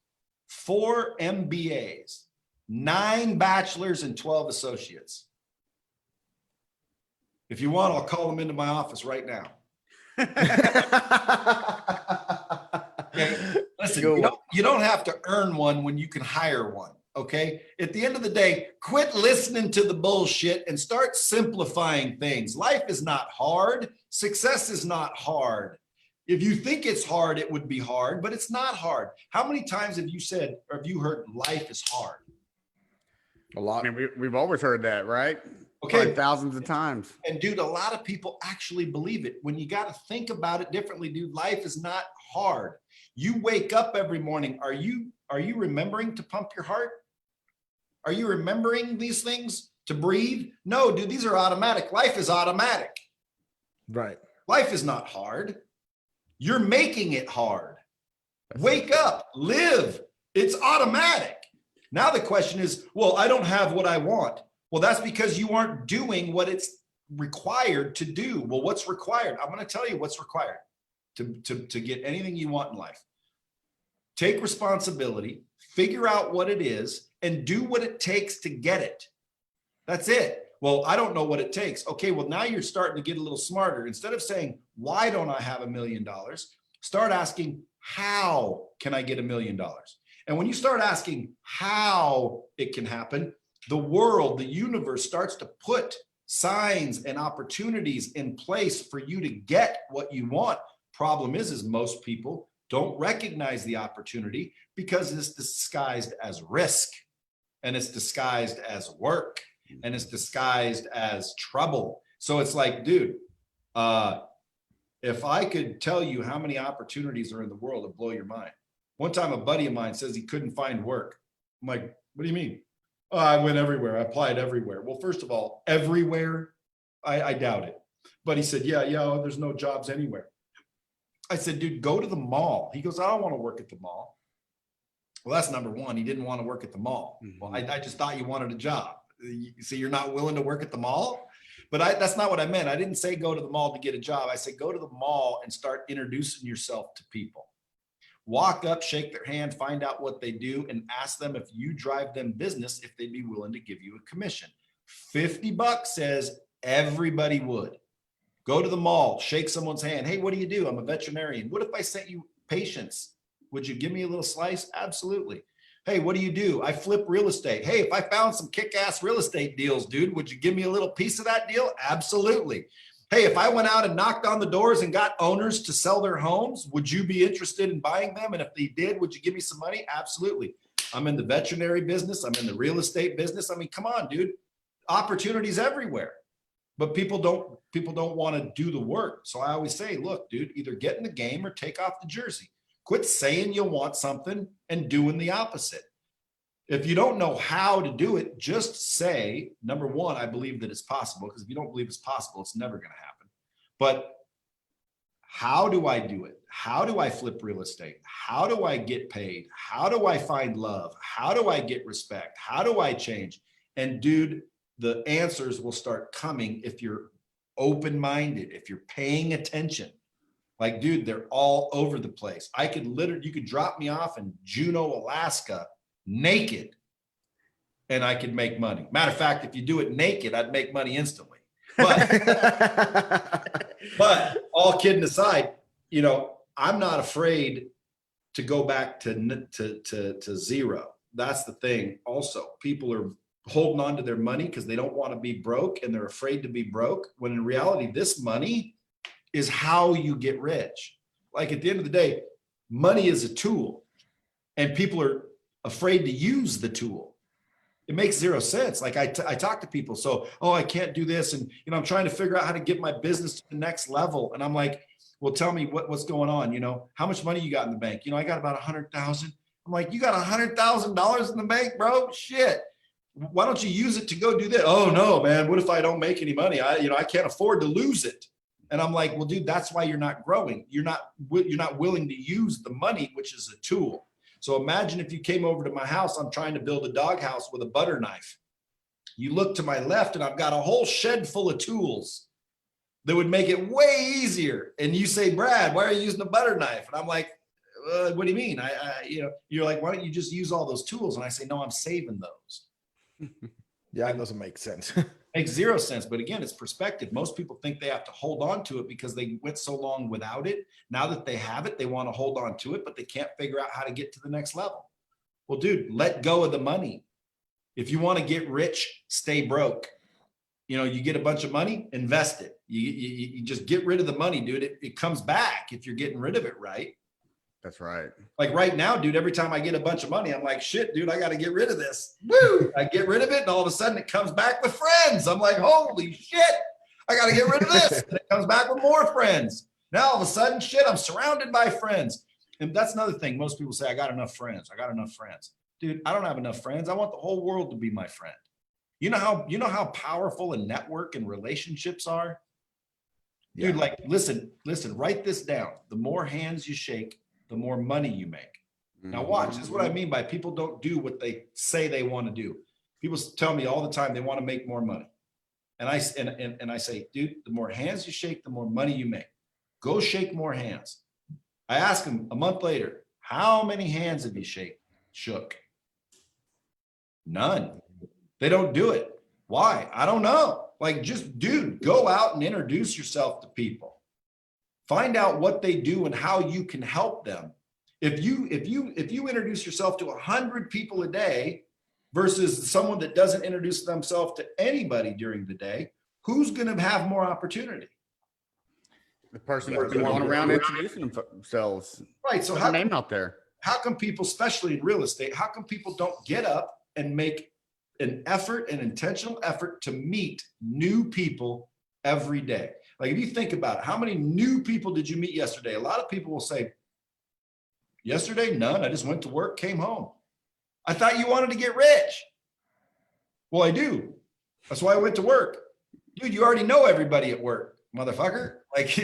Speaker 3: 4 MBAs, 9 bachelors and 12 associates. If you want, I'll call them into my office right now. Okay. Listen, you don't have to earn one when you can hire one. Okay. At the end of the day, quit listening to the bullshit and start simplifying things. Life is not hard. Success is not hard. If you think it's hard, it would be hard, but it's not hard. How many times have you said, or have you heard life is hard?
Speaker 2: A lot. I mean, we've always heard that, right?
Speaker 3: Okay.
Speaker 2: Thousands of times.
Speaker 3: And dude, a lot of people actually believe it. When you got to think about it differently, dude, life is not hard. You wake up every morning. Are you remembering to pump your heart? Are you remembering these things to breathe? No, dude, these are automatic. Life is automatic.
Speaker 1: Right.
Speaker 3: Life is not hard. You're making it hard. Wake up, live. It's automatic. Now the question is, well, I don't have what I want. Well, that's because you aren't doing what it's required to do. Well, what's required? I'm going to tell you what's required to get anything you want in life. Take responsibility, figure out what it is, and do what it takes to get it. That's it. Well, I don't know what it takes. Okay, well, now you're starting to get a little smarter. Instead of saying, why don't I have $1 million? Start asking, how can I get $1 million? And when you start asking how it can happen, the world, the universe starts to put signs and opportunities in place for you to get what you want. Problem is most people don't recognize the opportunity because it's disguised as risk, and it's disguised as work, and it's disguised as trouble. So it's like, dude, if I could tell you how many opportunities are in the world, it'd blow your mind. One time a buddy of mine says he couldn't find work. I'm like, what do you mean? Oh, I went everywhere. I applied everywhere. Well, first of all, everywhere, I doubt it. But he said, yeah, there's no jobs anywhere. I said, dude, go to the mall. He goes, I don't want to work at the mall. Well, that's number one. He didn't want to work at the mall. Mm-hmm. Well, I just thought you wanted a job. So you're not willing to work at the mall? But that's not what I meant. I didn't say go to the mall to get a job. I said, go to the mall and start introducing yourself to people. Walk up, shake their hand, find out what they do, and ask them if you drive them business, if they'd be willing to give you a commission. $50 says everybody would. Go to the mall, shake someone's hand. Hey, what do you do? I'm a veterinarian. What if I sent you patients? Would you give me a little slice? Absolutely. Hey, what do you do? I flip real estate. Hey, if I found some kick-ass real estate deals, dude, would you give me a little piece of that deal? Absolutely. Hey, if I went out and knocked on the doors and got owners to sell their homes, would you be interested in buying them? And if they did, would you give me some money? Absolutely. I'm in the veterinary business. I'm in the real estate business. I mean, come on, dude. Opportunities everywhere. but people don't want to do the work. So I always say, look, dude, either get in the game or take off the jersey. Quit saying you want something and doing the opposite. If you don't know how to do it, just say, number one, I believe that it's possible, because if you don't believe it's possible, it's never going to happen. But how do I do it? How do I flip real estate? How do I get paid? How do I find love? How do I get respect? How do I change? And dude, the answers will start coming if you're open-minded, if you're paying attention. Like, dude, they're all over the place. You could drop me off in Juneau, Alaska, naked, and I could make money. Matter of fact, if you do it naked, I'd make money instantly. But all kidding aside, you know, I'm not afraid to go back to zero. That's the thing. Also, people are holding on to their money because they don't want to be broke, and they're afraid to be broke, when in reality, this money is how you get rich. Like, at the end of the day, money is a tool, and people are afraid to use the tool. It makes zero sense. Like, I talk to people, so, oh, I can't do this. And, you know, I'm trying to figure out how to get my business to the next level. And I'm like, well, tell me what's going on. You know, how much money you got in the bank? You know, I got about 100,000. I'm like, you got $100,000 in the bank, bro? Shit. Why don't you use it to go do this? Oh no, man. What if I don't make any money? I can't afford to lose it. And I'm like, well, dude, that's why you're not growing. You're not willing to use the money, which is a tool. So imagine if you came over to my house, I'm trying to build a doghouse with a butter knife. You look to my left and I've got a whole shed full of tools that would make it way easier. And you say, Brad, why are you using a butter knife? And I'm like, what do you mean? You're like, why don't you just use all those tools? And I say, no, I'm saving those.
Speaker 1: Yeah, it doesn't make sense.
Speaker 3: Makes zero sense. But again, it's perspective. Most people think they have to hold on to it because they went so long without it. Now that they have it, they want to hold on to it, but they can't figure out how to get to the next level. Well, dude, let go of the money. If you want to get rich, stay broke. You know, you get a bunch of money, invest it. You just get rid of the money, dude. It comes back if you're getting rid of it right.
Speaker 2: That's right.
Speaker 3: Like right now, dude, every time I get a bunch of money, I'm like, shit, dude, I got to get rid of this. Woo! I get rid of it, and all of a sudden it comes back with friends. I'm like, holy shit, I got to get rid of this. And it comes back with more friends. Now all of a sudden, shit, I'm surrounded by friends. And that's another thing. Most people say, I got enough friends. I got enough friends. Dude, I don't have enough friends. I want the whole world to be my friend. You know how powerful a network and relationships are? Yeah. Dude, like, listen, write this down. The more hands you shake, the more money you make. Now watch, this is what I mean by people don't do what they say they want to do. People tell me all the time they want to make more money. And I say, dude, the more hands you shake, the more money you make. Go shake more hands. I ask them a month later, how many hands have you shook? None. They don't do it. Why? I don't know. Like, just, dude, go out and introduce yourself to people. Find out what they do and how you can help them. If you introduce yourself to 100 people a day versus someone that doesn't introduce themselves to anybody during the day, who's going to have more opportunity?
Speaker 2: The person that's going around introducing themselves.
Speaker 3: Right. So
Speaker 2: how name out there?
Speaker 3: How come people, especially in real estate, how come people don't get up and make an intentional effort to meet new people every day? Like, if you think about it, how many new people did you meet yesterday? A lot of people will say, yesterday, none. I just went to work, came home. I thought you wanted to get rich. Well, I do. That's why I went to work. Dude, you already know everybody at work, motherfucker.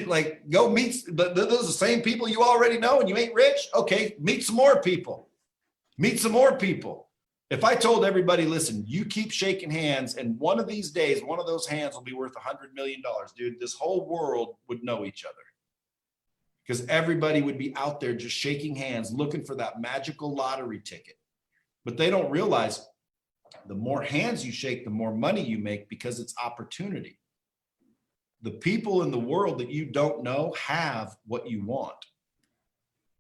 Speaker 3: Like go meet, but those are the same people you already know and you ain't rich. Okay, meet some more people. Meet some more people. If I told everybody, listen, you keep shaking hands and one of these days, one of those hands will be worth $100 million, dude, this whole world would know each other. Because everybody would be out there just shaking hands, looking for that magical lottery ticket. But they don't realize the more hands you shake, the more money you make because it's opportunity. The people in the world that you don't know have what you want.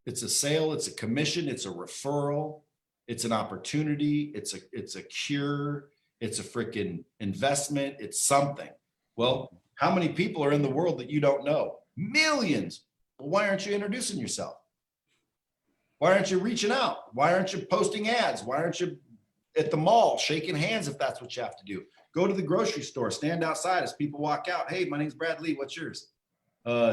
Speaker 3: It's a sale, it's a commission, it's a referral. It's an opportunity. It's a cure. It's a freaking investment. It's something. Well, how many people are in the world that you don't know? Millions. Well, why aren't you introducing yourself? Why aren't you reaching out? Why aren't you posting ads? Why aren't you at the mall shaking hands if that's what you have to do? Go to the grocery store, stand outside as people walk out. Hey, my name's Brad Lea. What's yours?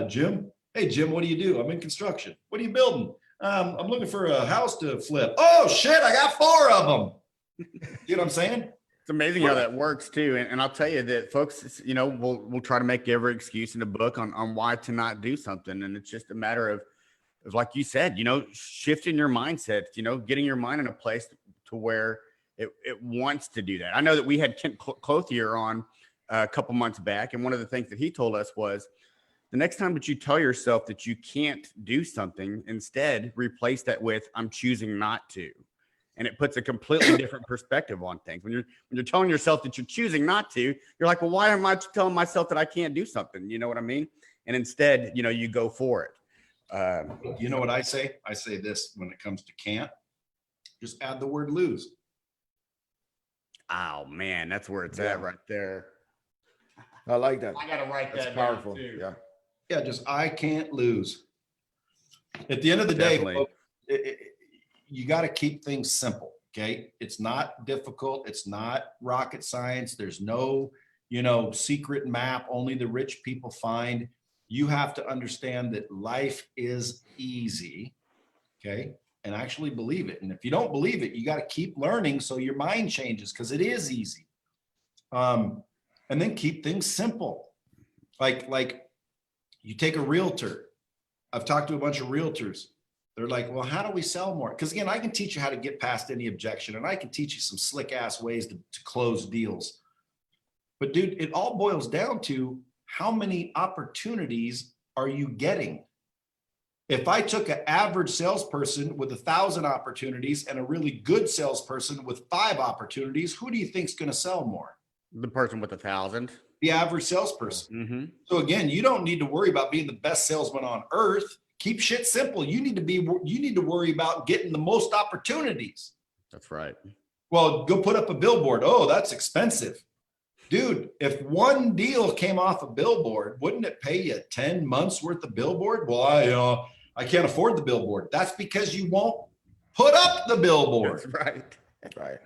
Speaker 3: Jim. Hey, Jim, what do you do? I'm in construction. What are you building? I'm looking for a house to flip. Oh, shit, I got 4 of them. You know what I'm saying?
Speaker 2: It's amazing how that works too. And I'll tell you that folks, you know, we'll try to make every excuse in the book on why to not do something. And it's just a matter of like you said, you know, shifting your mindset, you know, getting your mind in a place to where it wants to do that. I know that we had Kent Clothier on a couple months back. And one of the things that he told us was the next time that you tell yourself that you can't do something, instead replace that with I'm choosing not to. And it puts a completely different perspective on things. When you're telling yourself that you're choosing not to, you're like, well, why am I telling myself that I can't do something? You know what I mean? And instead, you know, you go for it.
Speaker 3: You know what I say? I say this when it comes to can't, just add the word lose.
Speaker 2: Oh man, that's where it's at right there.
Speaker 1: I like that.
Speaker 2: I gotta write
Speaker 1: That's
Speaker 2: that
Speaker 1: powerful.
Speaker 2: down too.
Speaker 1: Yeah.
Speaker 3: Yeah, just I can't lose. At the end of the day, folks, you got to keep things simple. Okay. It's not difficult. It's not rocket science. There's no, you know, secret map only the rich people find. You have to understand that life is easy. Okay. And actually believe it. And if you don't believe it, you got to keep learning so your mind changes, because it is easy. And then keep things simple. Like you take a realtor. I've talked to a bunch of realtors. They're like, well, how do we sell more? Because again, I can teach you how to get past any objection, and I can teach you some slick ass ways to close deals. But dude, it all boils down to how many opportunities are you getting? If I took an average salesperson with 1,000 opportunities and a really good salesperson with 5 opportunities, who do you think is going to sell more?
Speaker 2: The person with 1,000.
Speaker 3: The average salesperson.
Speaker 2: Mm-hmm.
Speaker 3: So again, you don't need to worry about being the best salesman on earth. Keep shit simple. You need to worry about getting the most opportunities.
Speaker 2: That's right.
Speaker 3: Well, go put up a billboard. Oh, that's expensive. Dude, if one deal came off a billboard, wouldn't it pay you 10 months worth of billboard? Well, I can't afford the billboard. That's because you won't put up the billboard.
Speaker 2: That's right.
Speaker 1: Right.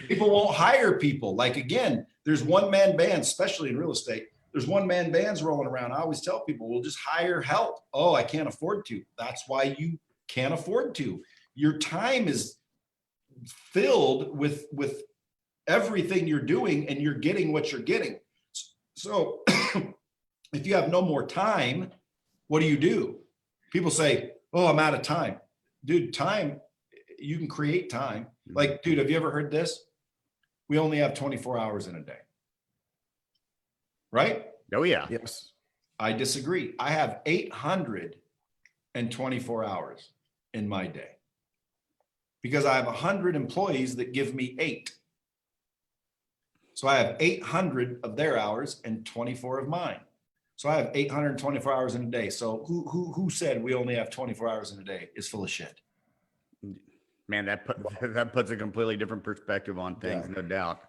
Speaker 3: People won't hire people. Like, again, there's one-man bands, especially in real estate. There's one-man bands rolling around. I always tell people, we'll just hire help. Oh, I can't afford to. That's why you can't afford to. Your time is filled with everything you're doing, and you're getting what you're getting. So if you have no more time, what do? People say, oh, I'm out of time. Dude, time, you can create time. Like, dude, have you ever heard this? We only have 24 hours in a day. Right?
Speaker 2: Oh, yeah.
Speaker 1: Yes.
Speaker 3: I disagree. I have 824 hours in my day because I have 100 employees that give me 8. So I have 800 of their hours and 24 of mine. So I have 824 hours in a day. So who said we only have 24 hours in a day is full of shit.
Speaker 2: Man, that puts a completely different perspective on things, no doubt.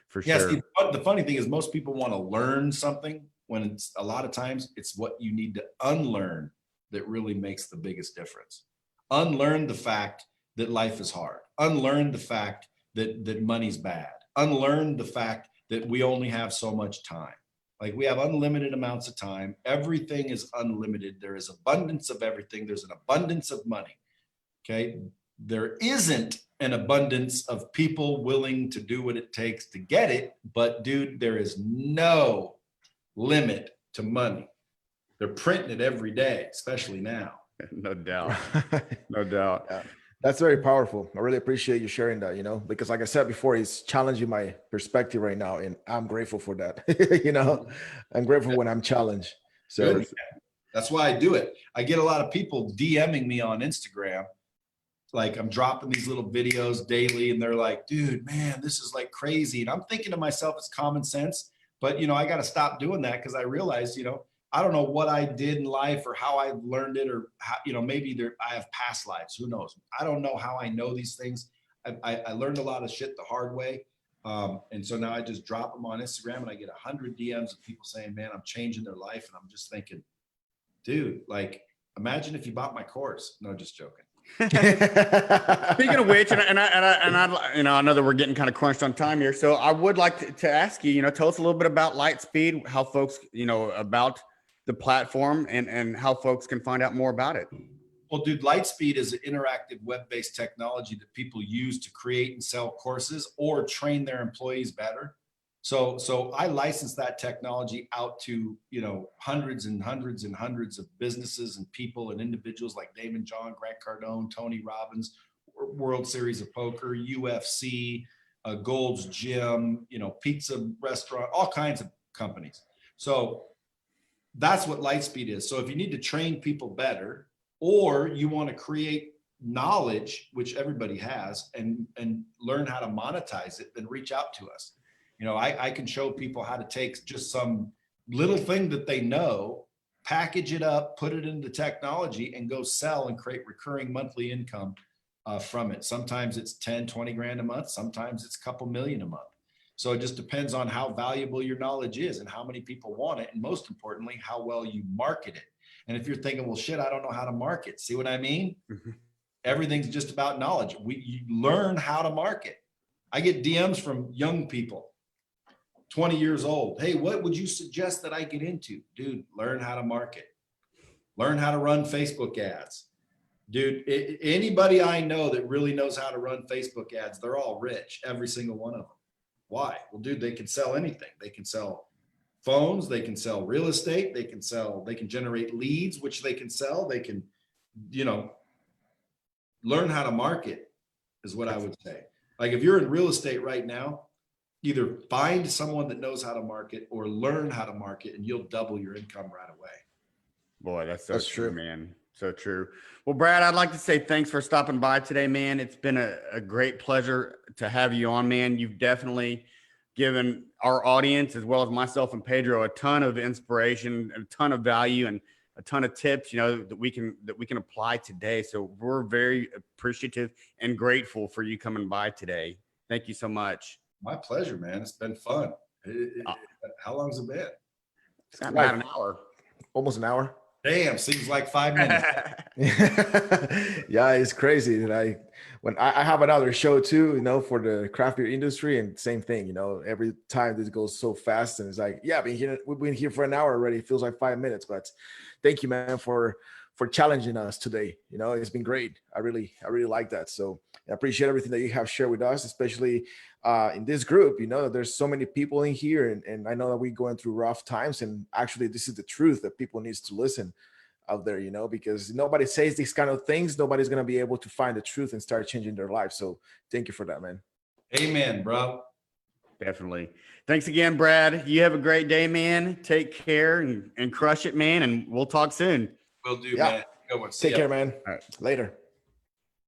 Speaker 2: For sure.
Speaker 3: Yes, the funny thing is most people want to learn something when it's a lot of times it's what you need to unlearn that really makes the biggest difference. Unlearn the fact that life is hard. Unlearn the fact that money's bad. Unlearn the fact that we only have so much time. Like, we have unlimited amounts of time. Everything is unlimited. There is abundance of everything. There's an abundance of money. Okay. There isn't an abundance of people willing to do what it takes to get it. But dude, there is no limit to money. They're printing it every day, especially now.
Speaker 2: No doubt. No doubt.
Speaker 1: Yeah. That's very powerful. I really appreciate you sharing that, because like I said before, it's challenging my perspective right now. And I'm grateful for that. I'm grateful when I'm challenged. So
Speaker 3: good. That's why I do it. I get a lot of people DMing me on Instagram. Like, I'm dropping these little videos daily and they're like, dude, man, this is like crazy. And I'm thinking to myself, it's common sense, but I got to stop doing that. Cause I realized, I don't know what I did in life or how I learned it, or how, maybe I have past lives. Who knows? I don't know how I know these things. I learned a lot of shit the hard way. And so now I just drop them on Instagram and I get 100 DMs of people saying, man, I'm changing their life. And I'm just thinking, dude, like, imagine if you bought my course. No, just joking.
Speaker 2: Speaking of which, I know that we're getting kind of crunched on time here, so I would like to ask you, tell us a little bit about LightSpeed, how folks, about the platform, and how folks can find out more about it.
Speaker 3: Well, dude, LightSpeed is an interactive web-based technology that people use to create and sell courses or train their employees better. So I license that technology out to, hundreds and hundreds and hundreds of businesses and people and individuals like Daymond, John, Grant Cardone, Tony Robbins, World Series of Poker, UFC, Gold's Gym, pizza restaurant, all kinds of companies. So that's what LightSpeed is. So if you need to train people better, or you want to create knowledge, which everybody has, and learn how to monetize it, then reach out to us. I can show people how to take just some little thing that they know, package it up, put it into technology, and go sell and create recurring monthly income from it. Sometimes it's 10, 20 grand a month. Sometimes it's a couple million a month. So it just depends on how valuable your knowledge is and how many people want it. And most importantly, how well you market it. And if you're thinking, well, shit, I don't know how to market. See what I mean? Mm-hmm. Everything's just about knowledge. You learn how to market. I get DMs from young people, 20 years old. Hey, what would you suggest that I get into? Dude, learn how to market. Learn how to run Facebook ads. Dude, anybody I know that really knows how to run Facebook ads, they're all rich, every single one of them. Why? Well, dude, they can sell anything. They can sell phones, they can sell real estate, they can generate leads, which they can sell. They can, learn how to market is what I would say. Like if you're in real estate right now, either find someone that knows how to market or learn how to market, and you'll double your income right away.
Speaker 2: Boy, that's true, man. So true. Well, Brad, I'd like to say thanks for stopping by today, man. It's been a great pleasure to have you on, man. You've definitely given our audience, as well as myself and Pedro, a ton of inspiration, a ton of value, and a ton of tips, that we can apply today. So we're very appreciative and grateful for you coming by today. Thank you so much.
Speaker 3: My pleasure, man. It's been fun. How long's it been?
Speaker 2: It's about an hour.
Speaker 1: Almost an hour.
Speaker 3: Damn, seems like 5 minutes.
Speaker 1: Yeah, it's crazy. And I have another show too, for the craft beer industry, and same thing, every time this goes so fast, and it's like, yeah, we've been here for an hour already. It feels like 5 minutes, but thank you, man, for challenging us today. It's been great. I really like that. So I appreciate everything that you have shared with us, especially in this group. There's so many people in here, and I know that we're going through rough times, and actually this is the truth that people needs to listen out there, because nobody says these kind of things. Nobody's going to be able to find the truth and start changing their life. So thank you for that, man.
Speaker 3: Amen, bro.
Speaker 2: Definitely. Thanks again, Brad. You have a great day, man. Take care and crush it, man. And we'll talk soon.
Speaker 3: Will do, man. Go on.
Speaker 1: Take care, man. All right. Later.